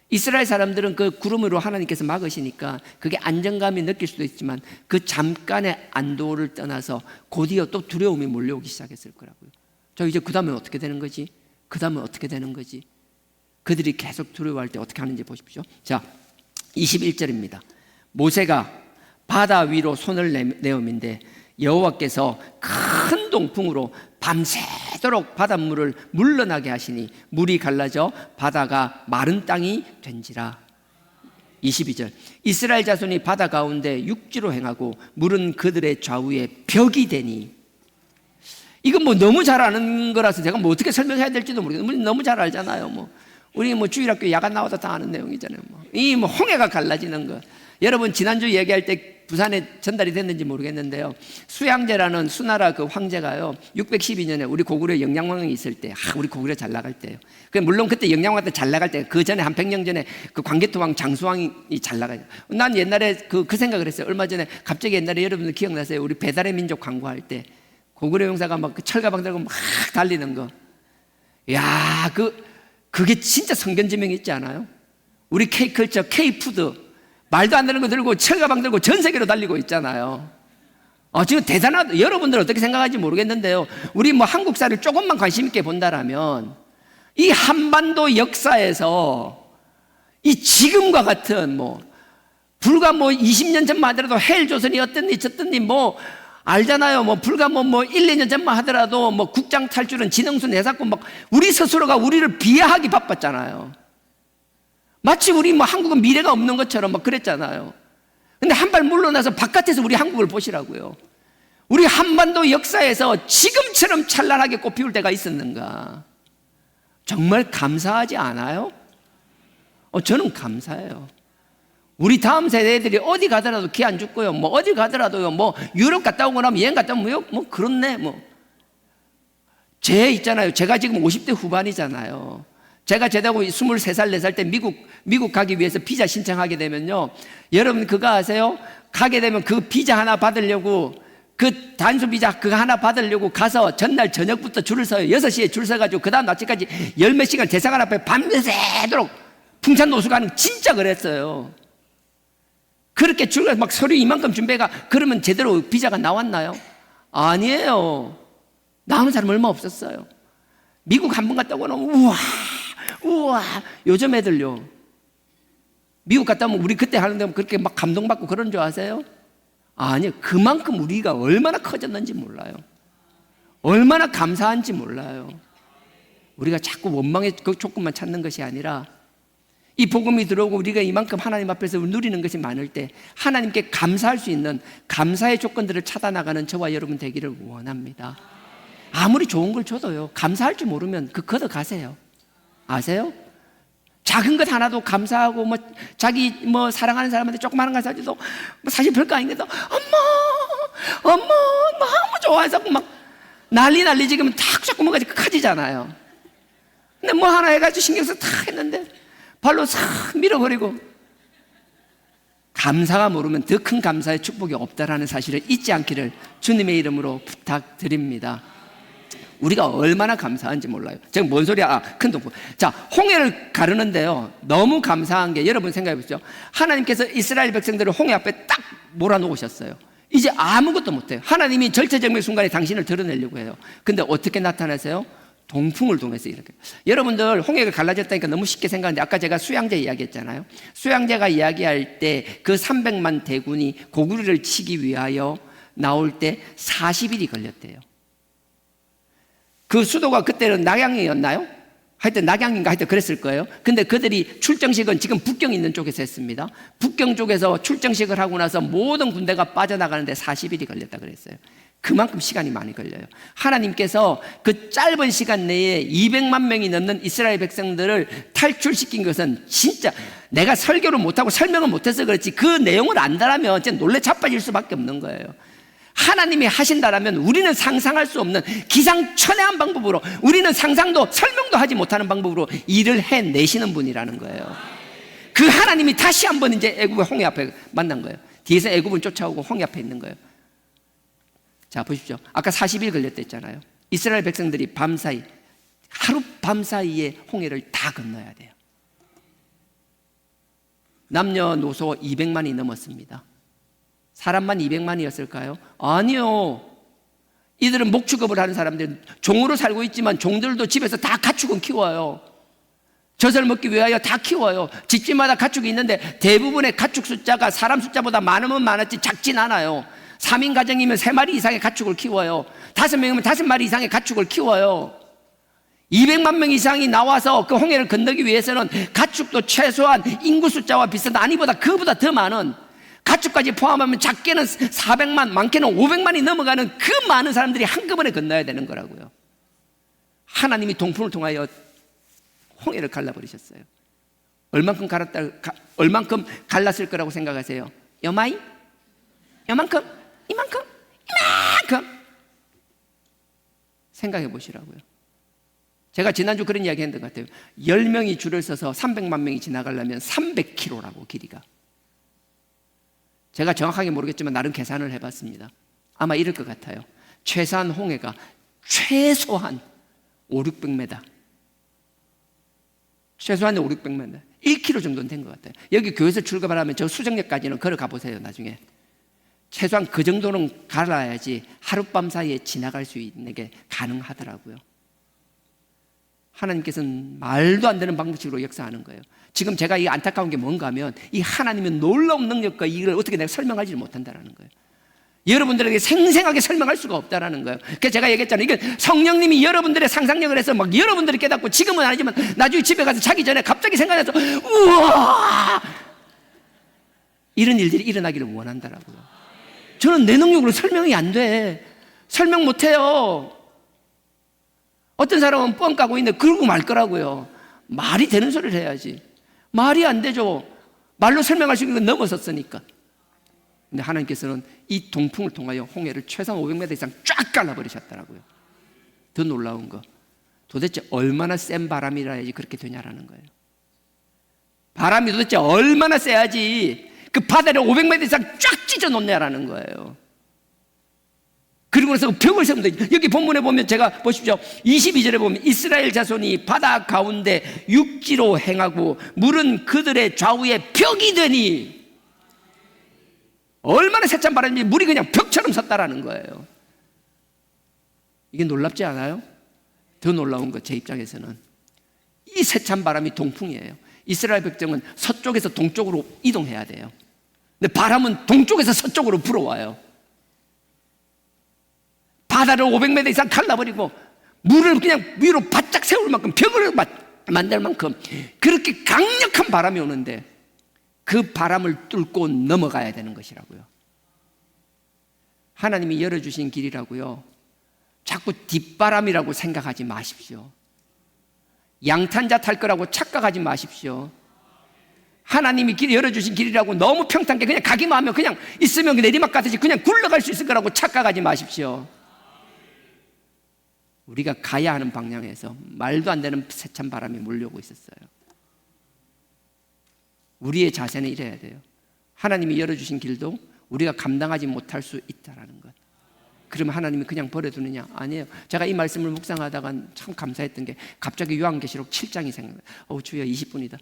이스라엘 사람들은 그 구름으로 하나님께서 막으시니까 그게 안정감이 느낄 수도 있지만 그 잠깐의 안도를 떠나서 곧이어 또 두려움이 몰려오기 시작했을 거라고요. 자, 이제 그 다음에 어떻게 되는 거지? 그 다음에 어떻게 되는 거지? 그들이 계속 두려워할 때 어떻게 하는지 보십시오. 자, 21절입니다. 모세가 바다 위로 손을 내어민데 여호와께서 큰 동풍으로 밤새도록 바닷물을 물러나게 하시니 물이 갈라져 바다가 마른 땅이 된지라. 22절. 이스라엘 자손이 바다 가운데 육지로 행하고 물은 그들의 좌우에 벽이 되니. 이건 뭐 너무 잘 아는 거라서 제가 뭐 어떻게 설명해야 될지도 모르겠어요. 우리 너무 잘 알잖아요. 뭐 우리 뭐 주일학교 야간 나와도 다 아는 내용이잖아요. 이 뭐 홍해가 갈라지는 거. 여러분 지난주 얘기할 때 부산에 전달이 됐는지 모르겠는데요. 수양제라는 수나라 그 황제가요 612년에 우리 고구려에 영양왕이 있을 때, 우리 고구려 잘 나갈 때요. 물론 그때 영양왕 때 잘 나갈 때, 그 전에 한 100년 전에 그 광개토왕 장수왕이 잘 나가요. 난 옛날에 그 생각을 했어요. 얼마 전에 갑자기 옛날에 여러분들 기억나세요? 우리 배달의 민족 광고할 때 고구려 용사가 막 그 철가방 들고 막 달리는 거. 야, 그게 진짜 성견지명 있지 않아요? 우리 K컬처, K푸드 말도 안 되는 거 들고 철가방 들고 전 세계로 달리고 있잖아요. 지금 대단하다. 여러분들 어떻게 생각하는지 모르겠는데요. 우리 뭐 한국사를 조금만 관심 있게 본다라면 이 한반도 역사에서 이 지금과 같은 불과 20년 전만 하더라도 헬조선이 어땠니 저랬니 알잖아요. 불과 1, 2년 전만 하더라도 국장 탈출은 진흥수 내사건 우리 스스로가 우리를 비하하기 바빴잖아요. 마치 우리 한국은 미래가 없는 것처럼 그랬잖아요. 근데 한 발 물러나서 바깥에서 우리 한국을 보시라고요. 우리 한반도 역사에서 지금처럼 찬란하게 꽃피울 때가 있었는가? 정말 감사하지 않아요? 저는 감사해요. 우리 다음 세대들이 어디 가더라도 기 안 죽고요. 어디 가더라도요. 유럽 갔다 오고 나면 여행 갔다 오면 그렇네. 있잖아요. 제가 지금 50대 후반이잖아요. 제가 제대하고 23살, 4살 때 미국 가기 위해서 비자 신청하게 되면요. 여러분 그거 아세요? 가게 되면 그 비자 하나 받으려고 그 단수 비자 그거 하나 받으려고 가서 전날 저녁부터 줄을 서요. 6시에 줄 서가지고 그 다음 아침까지 10몇 시간 대사관 앞에 밤새도록 풍찬노수 가는 진짜 그랬어요. 그렇게 줄을 서류 이만큼 준비해가 그러면 제대로 비자가 나왔나요? 아니에요. 나오는 사람 얼마 없었어요. 미국 한 번 갔다 오고 나면 우와 요즘 애들요 미국 갔다 오면 우리 그때 하는데 그렇게 감동받고 그런 줄 아세요? 아니요. 그만큼 우리가 얼마나 커졌는지 몰라요. 얼마나 감사한지 몰라요. 우리가 자꾸 원망의 그 조건만 찾는 것이 아니라 이 복음이 들어오고 우리가 이만큼 하나님 앞에서 누리는 것이 많을 때 하나님께 감사할 수 있는 감사의 조건들을 찾아나가는 저와 여러분 되기를 원합니다. 아무리 좋은 걸 줘도요 감사할 줄 모르면 걷어가세요. 아세요? 작은 것 하나도 감사하고 자기 사랑하는 사람한테 조그마한 거 사줘도 사실 별거 아닌데도 엄마 너무 좋아해서 난리 지금 탁 자꾸 뭐가 커지잖아요. 근데 하나 해가지고 신경 써서 탁 했는데 발로 싹 밀어버리고 감사가 모르면 더 큰 감사의 축복이 없다라는 사실을 잊지 않기를 주님의 이름으로 부탁드립니다. 우리가 얼마나 감사한지 몰라요. 제가 뭔 소리야? 큰 동포. 자, 홍해를 가르는데요. 너무 감사한 게 여러분 생각해 보십시오. 하나님께서 이스라엘 백성들을 홍해 앞에 딱 몰아놓으셨어요. 이제 아무것도 못해요. 하나님이 절체절명 순간에 당신을 드러내려고 해요. 근데 어떻게 나타나세요? 동풍을 통해서 이렇게. 여러분들 홍해가 갈라졌다니까 너무 쉽게 생각하는데 아까 제가 수양제 이야기했잖아요. 수양제가 이야기할 때 그 300만 대군이 고구려를 치기 위하여 나올 때 40일이 걸렸대요. 그 수도가 그때는 낙양이었나요? 하여튼 낙양인가 하여튼 그랬을 거예요. 근데 그들이 출정식은 지금 북경 있는 쪽에서 했습니다. 북경 쪽에서 출정식을 하고 나서 모든 군대가 빠져나가는데 40일이 걸렸다 그랬어요. 그만큼 시간이 많이 걸려요. 하나님께서 그 짧은 시간 내에 200만 명이 넘는 이스라엘 백성들을 탈출시킨 것은 진짜 내가 설교를 못하고 설명을 못해서 그렇지 그 내용을 안다라면 진짜 놀래 자빠질 수밖에 없는 거예요. 하나님이 하신다라면 우리는 상상할 수 없는 기상천외한 방법으로 우리는 상상도 설명도 하지 못하는 방법으로 일을 해내시는 분이라는 거예요. 그 하나님이 다시 한번 이제 애굽의 홍해 앞에 만난 거예요. 뒤에서 애굽은 쫓아오고 홍해 앞에 있는 거예요. 자 보십시오. 아까 40일 걸렸다 했잖아요. 이스라엘 백성들이 밤사이 하룻밤 사이에 홍해를 다 건너야 돼요. 남녀노소 200만이 넘었습니다. 사람만 200만이었을까요? 아니요. 이들은 목축업을 하는 사람들, 종으로 살고 있지만 종들도 집에서 다 가축은 키워요. 젖을 먹기 위하여 다 키워요. 집집마다 가축이 있는데 대부분의 가축 숫자가 사람 숫자보다 많으면 많았지 작진 않아요. 3인 가정이면 3마리 이상의 가축을 키워요. 5명이면 5마리 이상의 가축을 키워요. 200만 명 이상이 나와서 그 홍해를 건너기 위해서는 가축도 최소한 인구 숫자와 비슷한, 아니보다 그보다 더 많은, 가축까지 포함하면 작게는 400만, 많게는 500만이 넘어가는 그 많은 사람들이 한꺼번에 건너야 되는 거라고요. 하나님이 동풍을 통하여 홍해를 갈라버리셨어요. 얼만큼 갈랐을 거라고 생각하세요? 요마이? 요만큼? 이만큼? 이만큼? 생각해 보시라고요. 제가 지난주 그런 이야기 했던 것 같아요. 10명이 줄을 서서 300만 명이 지나가려면 300km라고, 길이가. 제가 정확하게 모르겠지만 나름 계산을 해봤습니다. 아마 이럴 것 같아요. 최소한 홍해가 최소한 500-600m, 최소한 500-600m, 1km 정도는 된 것 같아요. 여기 교회에서 출발을 하면 저 수정역까지는 걸어가 보세요. 나중에 최소한 그 정도는 갈아야지 하룻밤 사이에 지나갈 수 있는 게 가능하더라고요. 하나님께서는 말도 안 되는 방법으로 역사하는 거예요. 지금 제가 이 안타까운 게 뭔가 하면 이 하나님의 놀라운 능력과 이걸 어떻게 내가 설명하지 못한다는 거예요. 여러분들에게 생생하게 설명할 수가 없다라는 거예요. 그래서 제가 얘기했잖아요. 이건 성령님이 여러분들의 상상력을 해서 막 여러분들이 깨닫고, 지금은 아니지만 나중에 집에 가서 자기 전에 갑자기 생각나서 우와, 이런 일들이 일어나기를 원한다라고요. 저는 내 능력으로 설명이 안 돼. 설명 못 해요. 어떤 사람은 뻥 까고 있는데 그러고 말 거라고요. 말이 되는 소리를 해야지. 말이 안 되죠. 말로 설명할 수 있는 건 넘어섰으니까. 근데 하나님께서는 이 동풍을 통하여 홍해를 최소한 500m 이상 쫙 갈라버리셨더라고요. 더 놀라운 거, 도대체 얼마나 센 바람이라야지 그렇게 되냐라는 거예요. 바람이 도대체 얼마나 세야지 그 바다를 500m 이상 쫙 찢어 놓냐라는 거예요. 그리고 나서 벽을 세우면 되죠. 여기 본문에 보면, 제가 보십시오, 22절에 보면 이스라엘 자손이 바다 가운데 육지로 행하고 물은 그들의 좌우에 벽이 되니, 얼마나 세찬 바람인지 물이 그냥 벽처럼 섰다라는 거예요. 이게 놀랍지 않아요? 더 놀라운 거, 제 입장에서는 이 세찬 바람이 동풍이에요. 이스라엘 백성은 서쪽에서 동쪽으로 이동해야 돼요. 근데 바람은 동쪽에서 서쪽으로 불어와요. 바다를 500m 이상 갈라버리고 물을 그냥 위로 바짝 세울 만큼, 벽을 만들 만큼 그렇게 강력한 바람이 오는데 그 바람을 뚫고 넘어가야 되는 것이라고요. 하나님이 열어주신 길이라고요. 자꾸 뒷바람이라고 생각하지 마십시오. 양탄자 탈 거라고 착각하지 마십시오. 하나님이 길 열어주신 길이라고 너무 평탄하게 그냥 가기만 하면 그냥 있으면 내리막 같듯이 그냥 굴러갈 수 있을 거라고 착각하지 마십시오. 우리가 가야 하는 방향에서 말도 안 되는 세찬 바람이 몰려오고 있었어요. 우리의 자세는 이래야 돼요. 하나님이 열어주신 길도 우리가 감당하지 못할 수 있다는 것. 그러면 하나님이 그냥 버려두느냐? 아니에요. 제가 이 말씀을 묵상하다가 참 감사했던 게, 갑자기 요한계시록 7장이 생각나요. 주여 20분이다.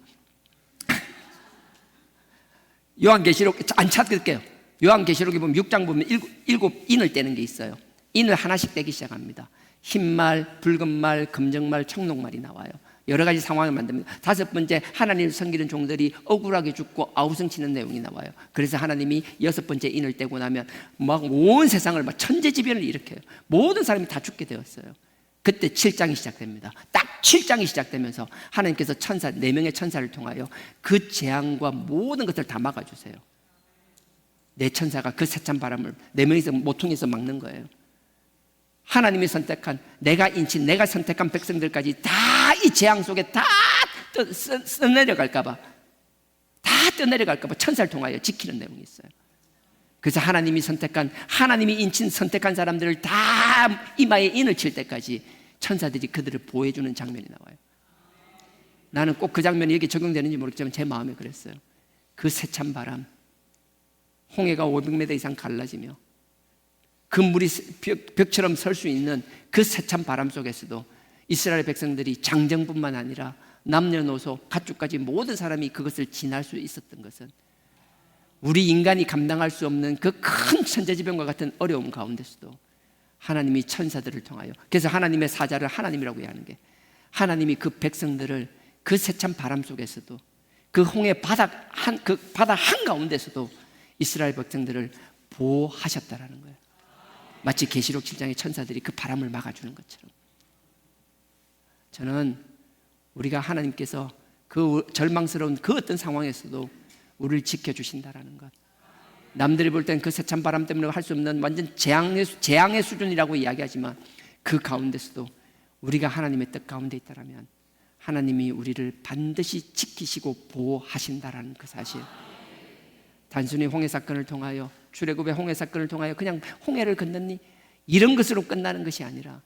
요한계시록 안 찾을게요. 요한계시록에 보면 6장 보면 일곱 인을 떼는 게 있어요. 인을 하나씩 떼기 시작합니다. 흰말, 붉은말, 금정말, 청록말이 나와요. 여러 가지 상황을 만듭니다. 5번째, 하나님을 섬기는 종들이 억울하게 죽고 아우성치는 내용이 나와요. 그래서 하나님이 6번째 인을 떼고 나면 막 온 세상을 막 천재지변을 일으켜요. 모든 사람이 다 죽게 되었어요. 그때 7장이 시작됩니다. 딱 7장이 시작되면서 하나님께서 4명의 천사를 통하여 그 재앙과 모든 것을 다 막아주세요. 내 천사가 그 세찬 바람을 4명이서 모퉁이에서 막는 거예요. 하나님이 선택한, 내가 인친, 내가 선택한 백성들까지 다 이 재앙 속에 다 떠내려갈까봐, 천사를 통하여 지키는 내용이 있어요. 그래서 하나님이 인친 선택한 사람들을 다 이마에 인을 칠 때까지 천사들이 그들을 보호해주는 장면이 나와요. 나는 꼭 그 장면이 여기 적용되는지 모르겠지만 제 마음에 그랬어요. 그 세찬 바람, 홍해가 500m 이상 갈라지며 그 물이 벽처럼 설 수 있는 그 세찬 바람 속에서도 이스라엘 백성들이 장정뿐만 아니라 남녀노소 가축까지 모든 사람이 그것을 지날 수 있었던 것은, 우리 인간이 감당할 수 없는 그 큰 천재지변과 같은 어려움 가운데서도 하나님이 천사들을 통하여, 그래서 하나님의 사자를 하나님이라고 하는 게, 하나님이 그 백성들을 그 세찬 바람 속에서도, 그 홍해 바다 한가운데서도 이스라엘 백성들을 보호하셨다라는 거예요. 마치 계시록 7장의 천사들이 그 바람을 막아주는 것처럼. 저는 우리가 하나님께서 그 절망스러운 그 어떤 상황에서도 우리를 지켜주신다라는 것, 남들이 볼 땐 그 세찬 바람 때문에 할 수 없는 완전 재앙의 수준이라고 이야기하지만 그 가운데서도 우리가 하나님의 뜻 가운데 있다라면 하나님이 우리를 반드시 지키시고 보호하신다라는 그 사실. 단순히 홍해 사건을 통하여, 출애굽의 홍해 사건을 통하여 그냥 홍해를 건넜니? 이런 것으로 끝나는 것이 아니라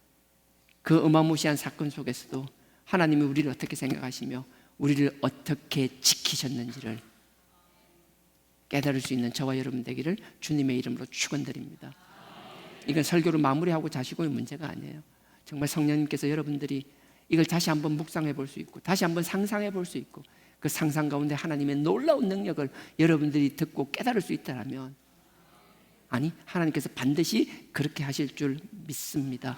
그 어마무시한 사건 속에서도 하나님이 우리를 어떻게 생각하시며 우리를 어떻게 지키셨는지를 깨달을 수 있는 저와 여러분 되기를 주님의 이름으로 축원드립니다. 이건 설교를 마무리하고 자시고의 문제가 아니에요. 정말 성령님께서 여러분들이 이걸 다시 한번 묵상해 볼 수 있고 다시 한번 상상해 볼 수 있고 그 상상 가운데 하나님의 놀라운 능력을 여러분들이 듣고 깨달을 수 있다면, 아니, 하나님께서 반드시 그렇게 하실 줄 믿습니다.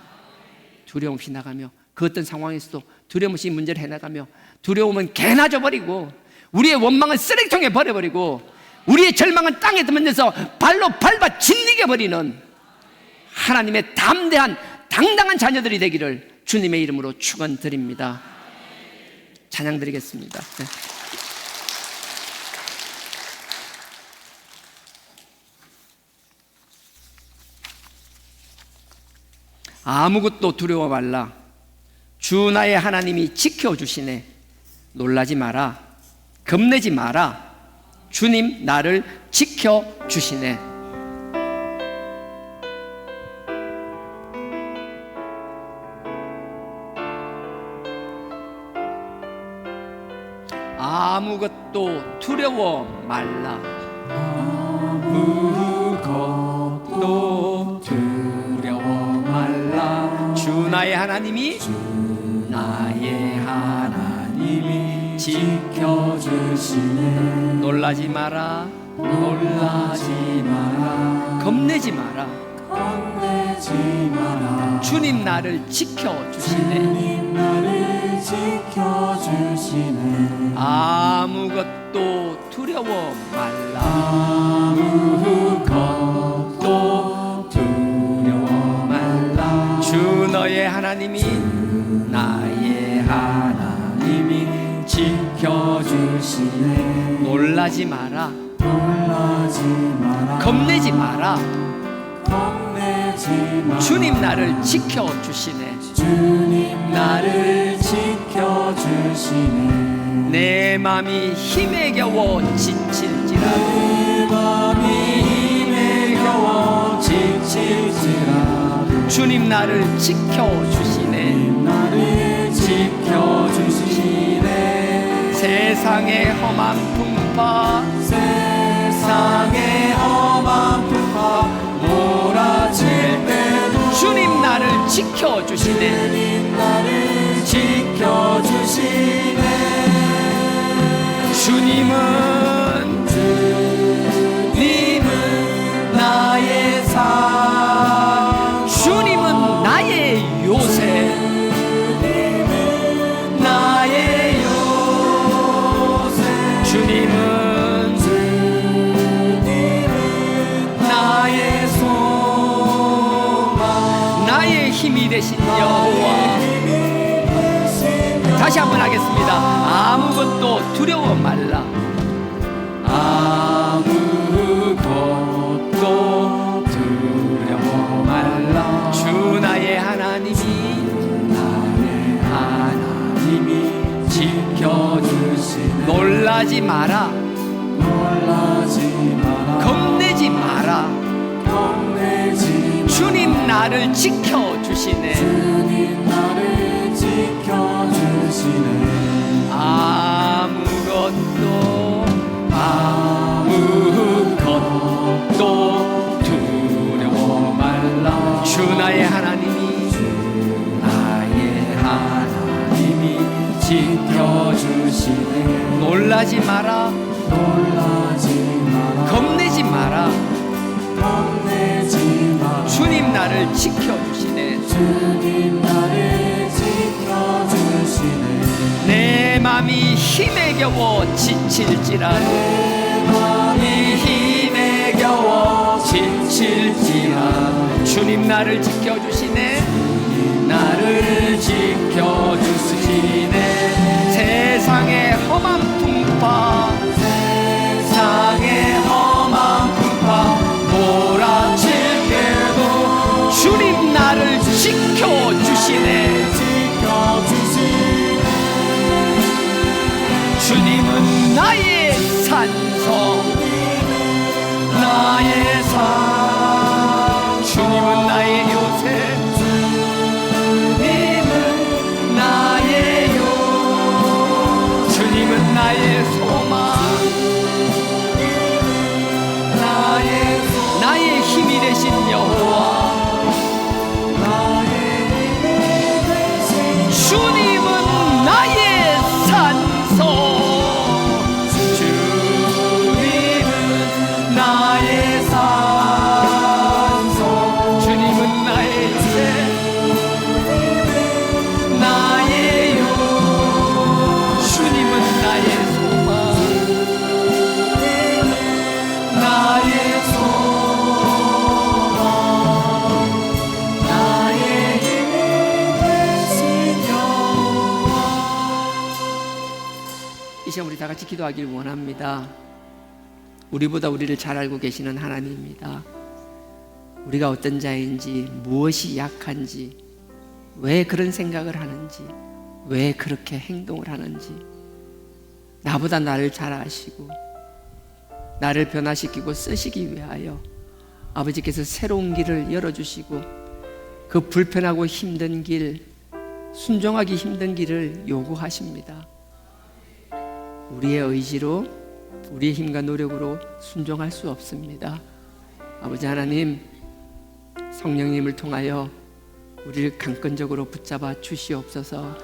두려움 없이 나가며 그 어떤 상황에서도 두려움 없이 문제를 해나가며, 두려움은 개나 줘버리고 우리의 원망은 쓰레기통에 버려버리고 우리의 절망은 땅에 던져서 발로 밟아 짓이겨 버리는 하나님의 담대한 당당한 자녀들이 되기를 주님의 이름으로 축원드립니다. 찬양 드리겠습니다. 네. 아무것도 두려워 말라. 주 나의 하나님이 지켜주시네. 놀라지 마라. 겁내지 마라. 주님 나를 지켜주시네. 아무것도 두려워 말라. 아무것도 두려워 말라. 주 나의 하나님이 지켜주시네. 놀라지 마라. 겁내지 마라. 주님 나를 지켜주시네. 아무것도 두려워 말라. 아무것도 두려워 말라. 주 너의 하나님이 나의 하나님이 지켜주시네. 놀라지 마라. 겁내지 마라. 주님 나를 지켜주시네. 주님 나를 지켜주시네. 내 맘이 힘에 겨워 지칠지라도, 내 맘이 힘에 겨워 지칠지라도 주님 나를 지켜주시네. 나를 지켜주시네. 세상의 험한 풍파, 세상의 험한 풍파 몰아칠 때도 주님 나를 지켜주시네. 주님 나를 지켜주시네. 주님은 나의 상, 주님은 나의 요새, 주님은 나의 요새, 주님은 나의 소망, 나의 힘이 되신 여호와. 다시 한번 하겠습니다. 아무것도 두려워 말라. 아무것도 두려워 말라. 주 나의 하나님이 지켜주시네. 놀라지 마라. 겁내지 마라. 주님 나를 지켜주시네. 주님 나를 지켜주시네. 아무것도 두려워 말라. 주 나의 하나님이 지켜주시네. 놀라지 마라. 겁내지 마라. 주님 나를 지켜주시네. 주님 나를 지켜주시네. 내 맘이 힘에 겨워 지칠지라도, 내 맘이 힘에 겨워 지칠지라도 주님 나를 지켜주시네. 주님 나를 지켜주시네. 주시네 세상의 험한 풍파 세상의 험한 풍파 몰아칠 때도 주님 나를 지켜주시네 주님은 나의 산성 나의 산 주님은 나의 요새 주님은 나의 요 주님은 나의 소망 나의 힘이 되신 여호와 주님은 나의 산성 주님은 나의 산성 주님은 나의 새 나의 요 주님은 나의 소망 나의 소망 나의 힘이 되신 여호와 이 시간 우리 다 같이 기도하길 원합니다. 우리보다 우리를 잘 알고 계시는 하나님입니다. 우리가 어떤 자인지, 무엇이 약한지, 왜 그런 생각을 하는지, 왜 그렇게 행동을 하는지 나보다 나를 잘 아시고 나를 변화시키고 쓰시기 위하여 아버지께서 새로운 길을 열어주시고 그 불편하고 힘든 길, 순종하기 힘든 길을 요구하십니다. 우리의 의지로 우리의 힘과 노력으로 순종할 수 없습니다. 아버지 하나님, 성령님을 통하여 우리를 강건적으로 붙잡아 주시옵소서.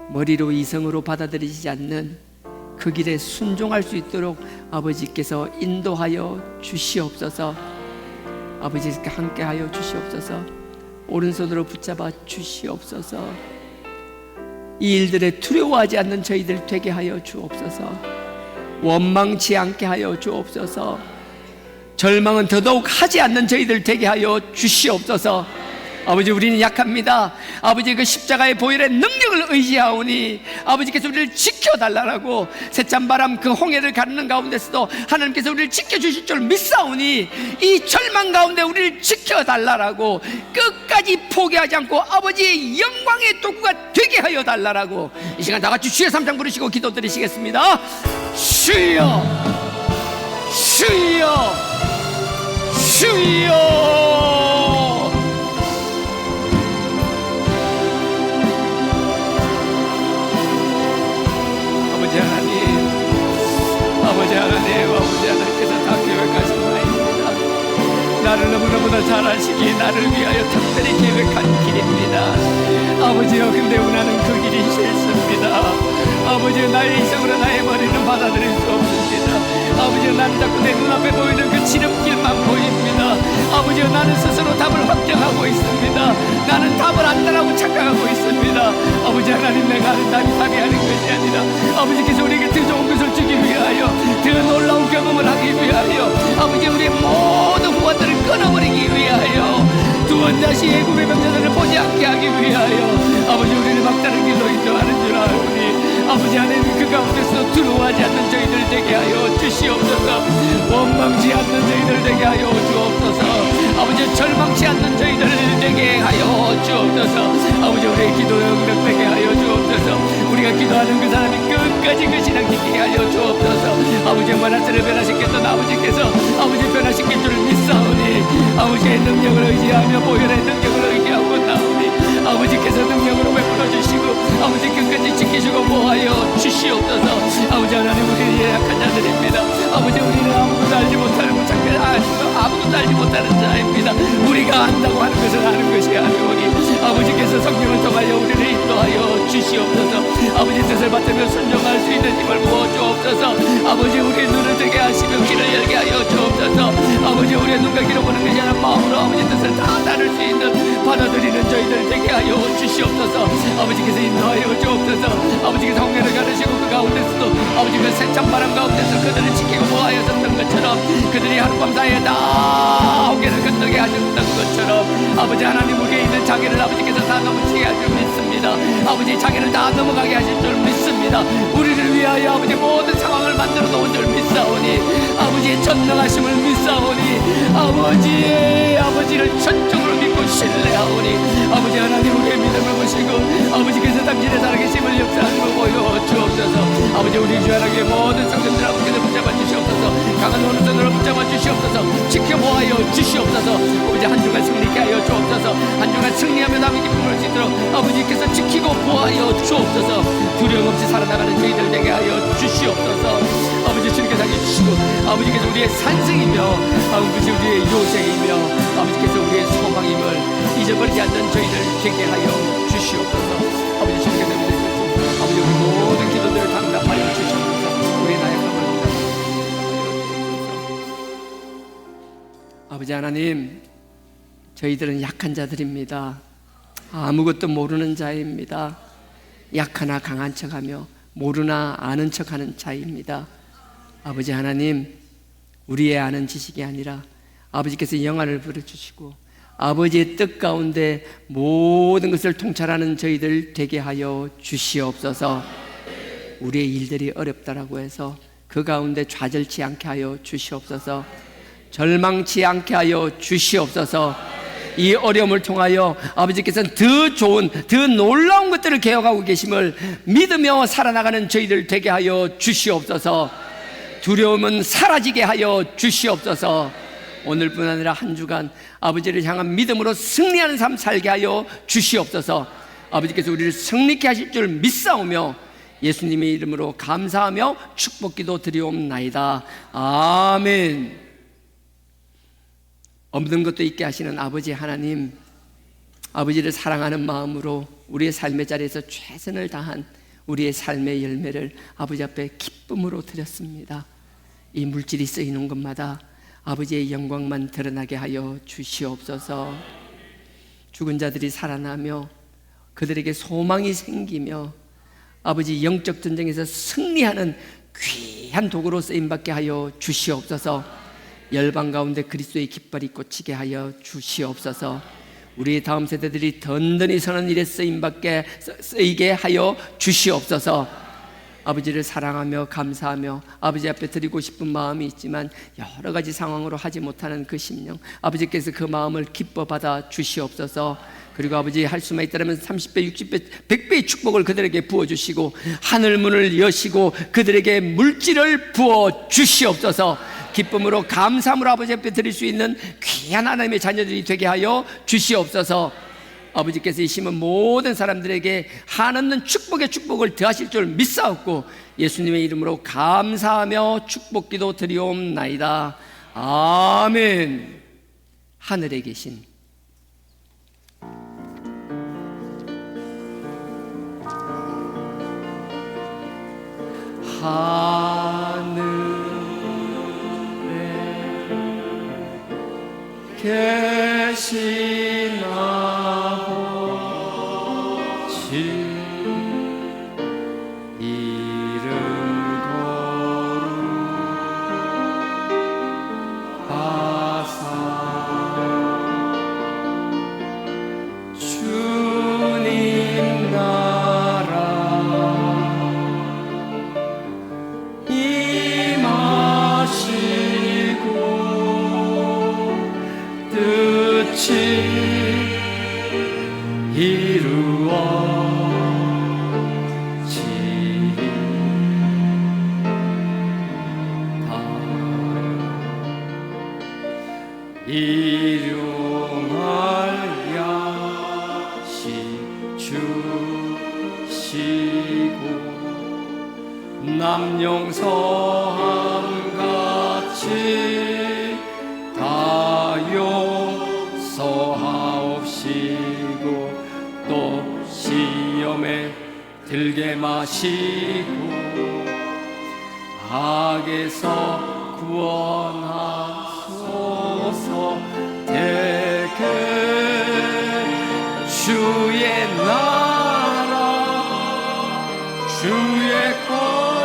머리로 이성으로 받아들이지 않는 그 길에 순종할 수 있도록 아버지께서 인도하여 주시옵소서. 아버지께 함께하여 주시옵소서. 오른손으로 붙잡아 주시옵소서. 이 일들에 두려워하지 않는 저희들 되게 하여 주옵소서. 원망치 않게 하여 주옵소서. 절망은 더더욱 하지 않는 저희들 되게 하여 주시옵소서. 아버지, 우리는 약합니다. 아버지, 그 십자가의 보혈의 능력을 의지하오니 아버지께서 우리를 지켜달라고, 새찬바람 그 홍해를 가르는 가운데서도 하나님께서 우리를 지켜주실 줄 믿사오니 이 절망 가운데 우리를 지켜달라고, 끝까지 포기하지 않고 아버지의 영광의 도구가 되게 하여 달라고, 이 시간 다같이 주의 삼창 부르시고 기도 드리시겠습니다. 주여, 주여, 주여. 아버지 하나님, 아버지 하나님께서 다 계획하신 바입니다. 나를 너무너무나 잘 아시기에 나를 위하여 특별히 계획한 길입니다. 아버지여, 근데 나는 그 길이 싫습니다. 아버지여, 나의 이성으로 나의 머리는 받아들일 수 없습니다. 아버지여, 나는 자꾸 내 눈앞에 보이는 그 지름길만 보입니다. 아버지여, 나는 스스로 답을 확정하고 있습니다. 나는 답을 안다라고 착각하고 있습니다. 아버지 하나님, 내가 하는 답이 하는 것이 아니라 아버지께서 우리에게 더 좋은 것을 주기 위하여, 더 놀라운 경험을 하기 위하여, 아버지 우리의 모든 후원들을 끊어버리기 위하여, 두 번 다시 애굽의 병자들을 보지 않게 하기 위하여 아버지 우리를 막다른 길로 인도하는 줄 아오니, 아버지 하나님, 그 가운데서 두려워하지 않는 저희들 되게 하여 주시옵소서. 원망치 않는 저희들 되게 하여 주옵소서. 아버지, 절망치 않는 저희들 되게 하여 주옵소서. 아버지, 우리의 기도 영역 되게 하여 주옵소서. 우리가 기도하는 그 사람이 끝까지 그 신앙 지키게 하여 주옵소서. 아버지, 만화들을 변화시켰던 아버지께서 아버지 변화시킬 줄 믿사오니, 아버지의 능력을 의지하며 보혈의 능력을 의지하고 나오니 아버지께서 능력으로 베풀어 주시고 아버지 끝까지 지키시고 보하여 주시옵소서. 아버지 하나님, 우리는 예약한 자들입니다. 아버지, 우리는 아무것도 알지 못하는 작별 아무것도 알지 못하는 자입니다. 우리가 안다고 하는 것은 아는 것이 아니오니 아버지께서 성령을 통하여 우리를 인도하여 주시옵소서. 아버지 뜻을 받들며 순종할 수 있는 힘을 부어 주옵소서. 아버지, 우리의 눈을 뜨게 하시며 귀를 열게 하여 주옵소서. 아버지, 우리의 눈과 귀로 보는 것이 아니라 마음으로 아버지 뜻을 다 나눌 수 있는 받아들이는 저희들 되게 하여 주시옵소서. 아버지께서 인도하여 주옵소서. 아버지께서 홍해를 가르시고 그 가운데서도 아버지 그 세찬 바람 가운데서 그들을 지키고 보호하였던 것처럼 그들이 하룻밤 사이에 다 호계를 건너게 하셨던 것처럼 아버지 하나님 우리의 있는 자기를 아버지께서 다 넘어지게 할 줄 믿습니다. 아버지 자기를 다 넘어가게 하실 줄 믿습니다. 우리를 위하여 아버지 모든 상황을 만들어 놓은 줄 믿사오니 아버지의 전능하심을 믿사오니 아버지를 전적으로 믿고 신뢰하오니 아버지 하나님 우리의 믿음을 보시고 아버지께서 당신의 살아계심을 역사하는 걸 보여 주옵소서. 아버지 우리 주 하나님의 모든 성전들 아버지께서 붙잡아 주시옵소서. 강한 오른손으로 붙잡아 주시옵소서. 지켜보아여 주시옵소서. 아버지 한 주간 승리케 하여 주옵소서. 한 주간 승리하며 남의 기쁨을 수 있도록 아버지께서 지키고 보아여 주옵소서. 두려움 없이 살아나가는 저희들 되게 하여 주시옵소서. 아버지 주님께서 해주시고 아버지께서 우리의 산성이며 아버지 우리의 요새이며 아버지께서 우리의 소망임을 잊어버리지 않는 저희들 되게 하여 주시옵소서. 아버지 주님께서 믿으시옵소서. 아버지 우리 모든 기도들을 당답하여 주시옵소서. 우리의 나약함을 아버지 하나님 저희들은 약한 자들입니다. 아무것도 모르는 자입니다. 약하나 강한 척하며 모르나 아는 척하는 자입니다. 아버지 하나님 우리의 아는 지식이 아니라 아버지께서 영안을 부려주시고 아버지의 뜻 가운데 모든 것을 통찰하는 저희들 되게 하여 주시옵소서. 우리의 일들이 어렵다라고 해서 그 가운데 좌절치 않게 하여 주시옵소서. 절망치 않게 하여 주시옵소서. 이 어려움을 통하여 아버지께서는 더 좋은 더 놀라운 것들을 개혁하고 계심을 믿으며 살아나가는 저희들 되게 하여 주시옵소서. 두려움은 사라지게 하여 주시옵소서. 오늘뿐 아니라 한 주간 아버지를 향한 믿음으로 승리하는 삶 살게 하여 주시옵소서. 아버지께서 우리를 승리케 하실 줄 믿사오며 예수님의 이름으로 감사하며 축복기도 드리옵나이다. 아멘. 없는 것도 있게 하시는 아버지 하나님, 아버지를 사랑하는 마음으로 우리의 삶의 자리에서 최선을 다한 우리의 삶의 열매를 아버지 앞에 기쁨으로 드렸습니다. 이 물질이 쓰이는 것마다 아버지의 영광만 드러나게 하여 주시옵소서. 죽은 자들이 살아나며 그들에게 소망이 생기며 아버지 영적 전쟁에서 승리하는 귀한 도구로 쓰임받게 하여 주시옵소서. 열방 가운데 그리스도의 깃발이 꽂히게 하여 주시옵소서. 우리 다음 세대들이 든든히 서는 일에 쓰이게 하여 주시옵소서. 아버지를 사랑하며 감사하며 아버지 앞에 드리고 싶은 마음이 있지만 여러 가지 상황으로 하지 못하는 그 심령, 아버지께서 그 마음을 기뻐 받아 주시옵소서. 그리고 아버지 할 수만 있다면 30배, 60배, 100배의 축복을 그들에게 부어주시고 하늘문을 여시고 그들에게 물질을 부어 주시옵소서. 기쁨으로 감사함으로 아버지 앞에 드릴 수 있는 귀한 하나님의 자녀들이 되게 하여 주시옵소서. 아버지께서 이 심은 모든 사람들에게 한없는 축복의 축복을 더하실 줄 믿사옵고 예수님의 이름으로 감사하며 축복기도 드리옵나이다. 아멘. 하늘에 계신 계신 아버지 이름 거룩하사 주님 나라 임하시고 뜻이 일용할 야식 주시고 남용서함같이 다 용서하옵시고 또 시험에 들게 마시고 악에서 구원하소서. 대개 주의 나라 주의 권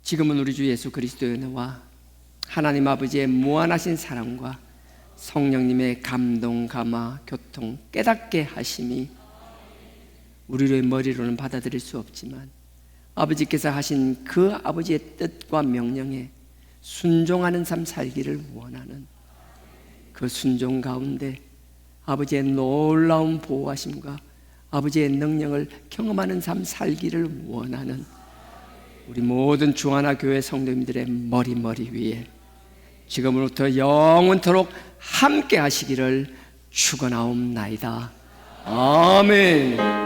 지금은 우리 주 예수 그리스도의 은혜와 하나님 아버지의 무한하신 사랑과 성령님의 감동, 감화, 교통, 깨닫게 하심이 우리의 머리로는 받아들일 수 없지만 아버지께서 하신 그 아버지의 뜻과 명령에 순종하는 삶 살기를 원하는 그 순종 가운데 아버지의 놀라운 보호하심과 아버지의 능력을 경험하는 삶 살기를 원하는 우리 모든 주하나 교회 성도님들의 머리 위에 지금으로부터 영원토록 함께 하시기를 축원하옵나이다. 아멘.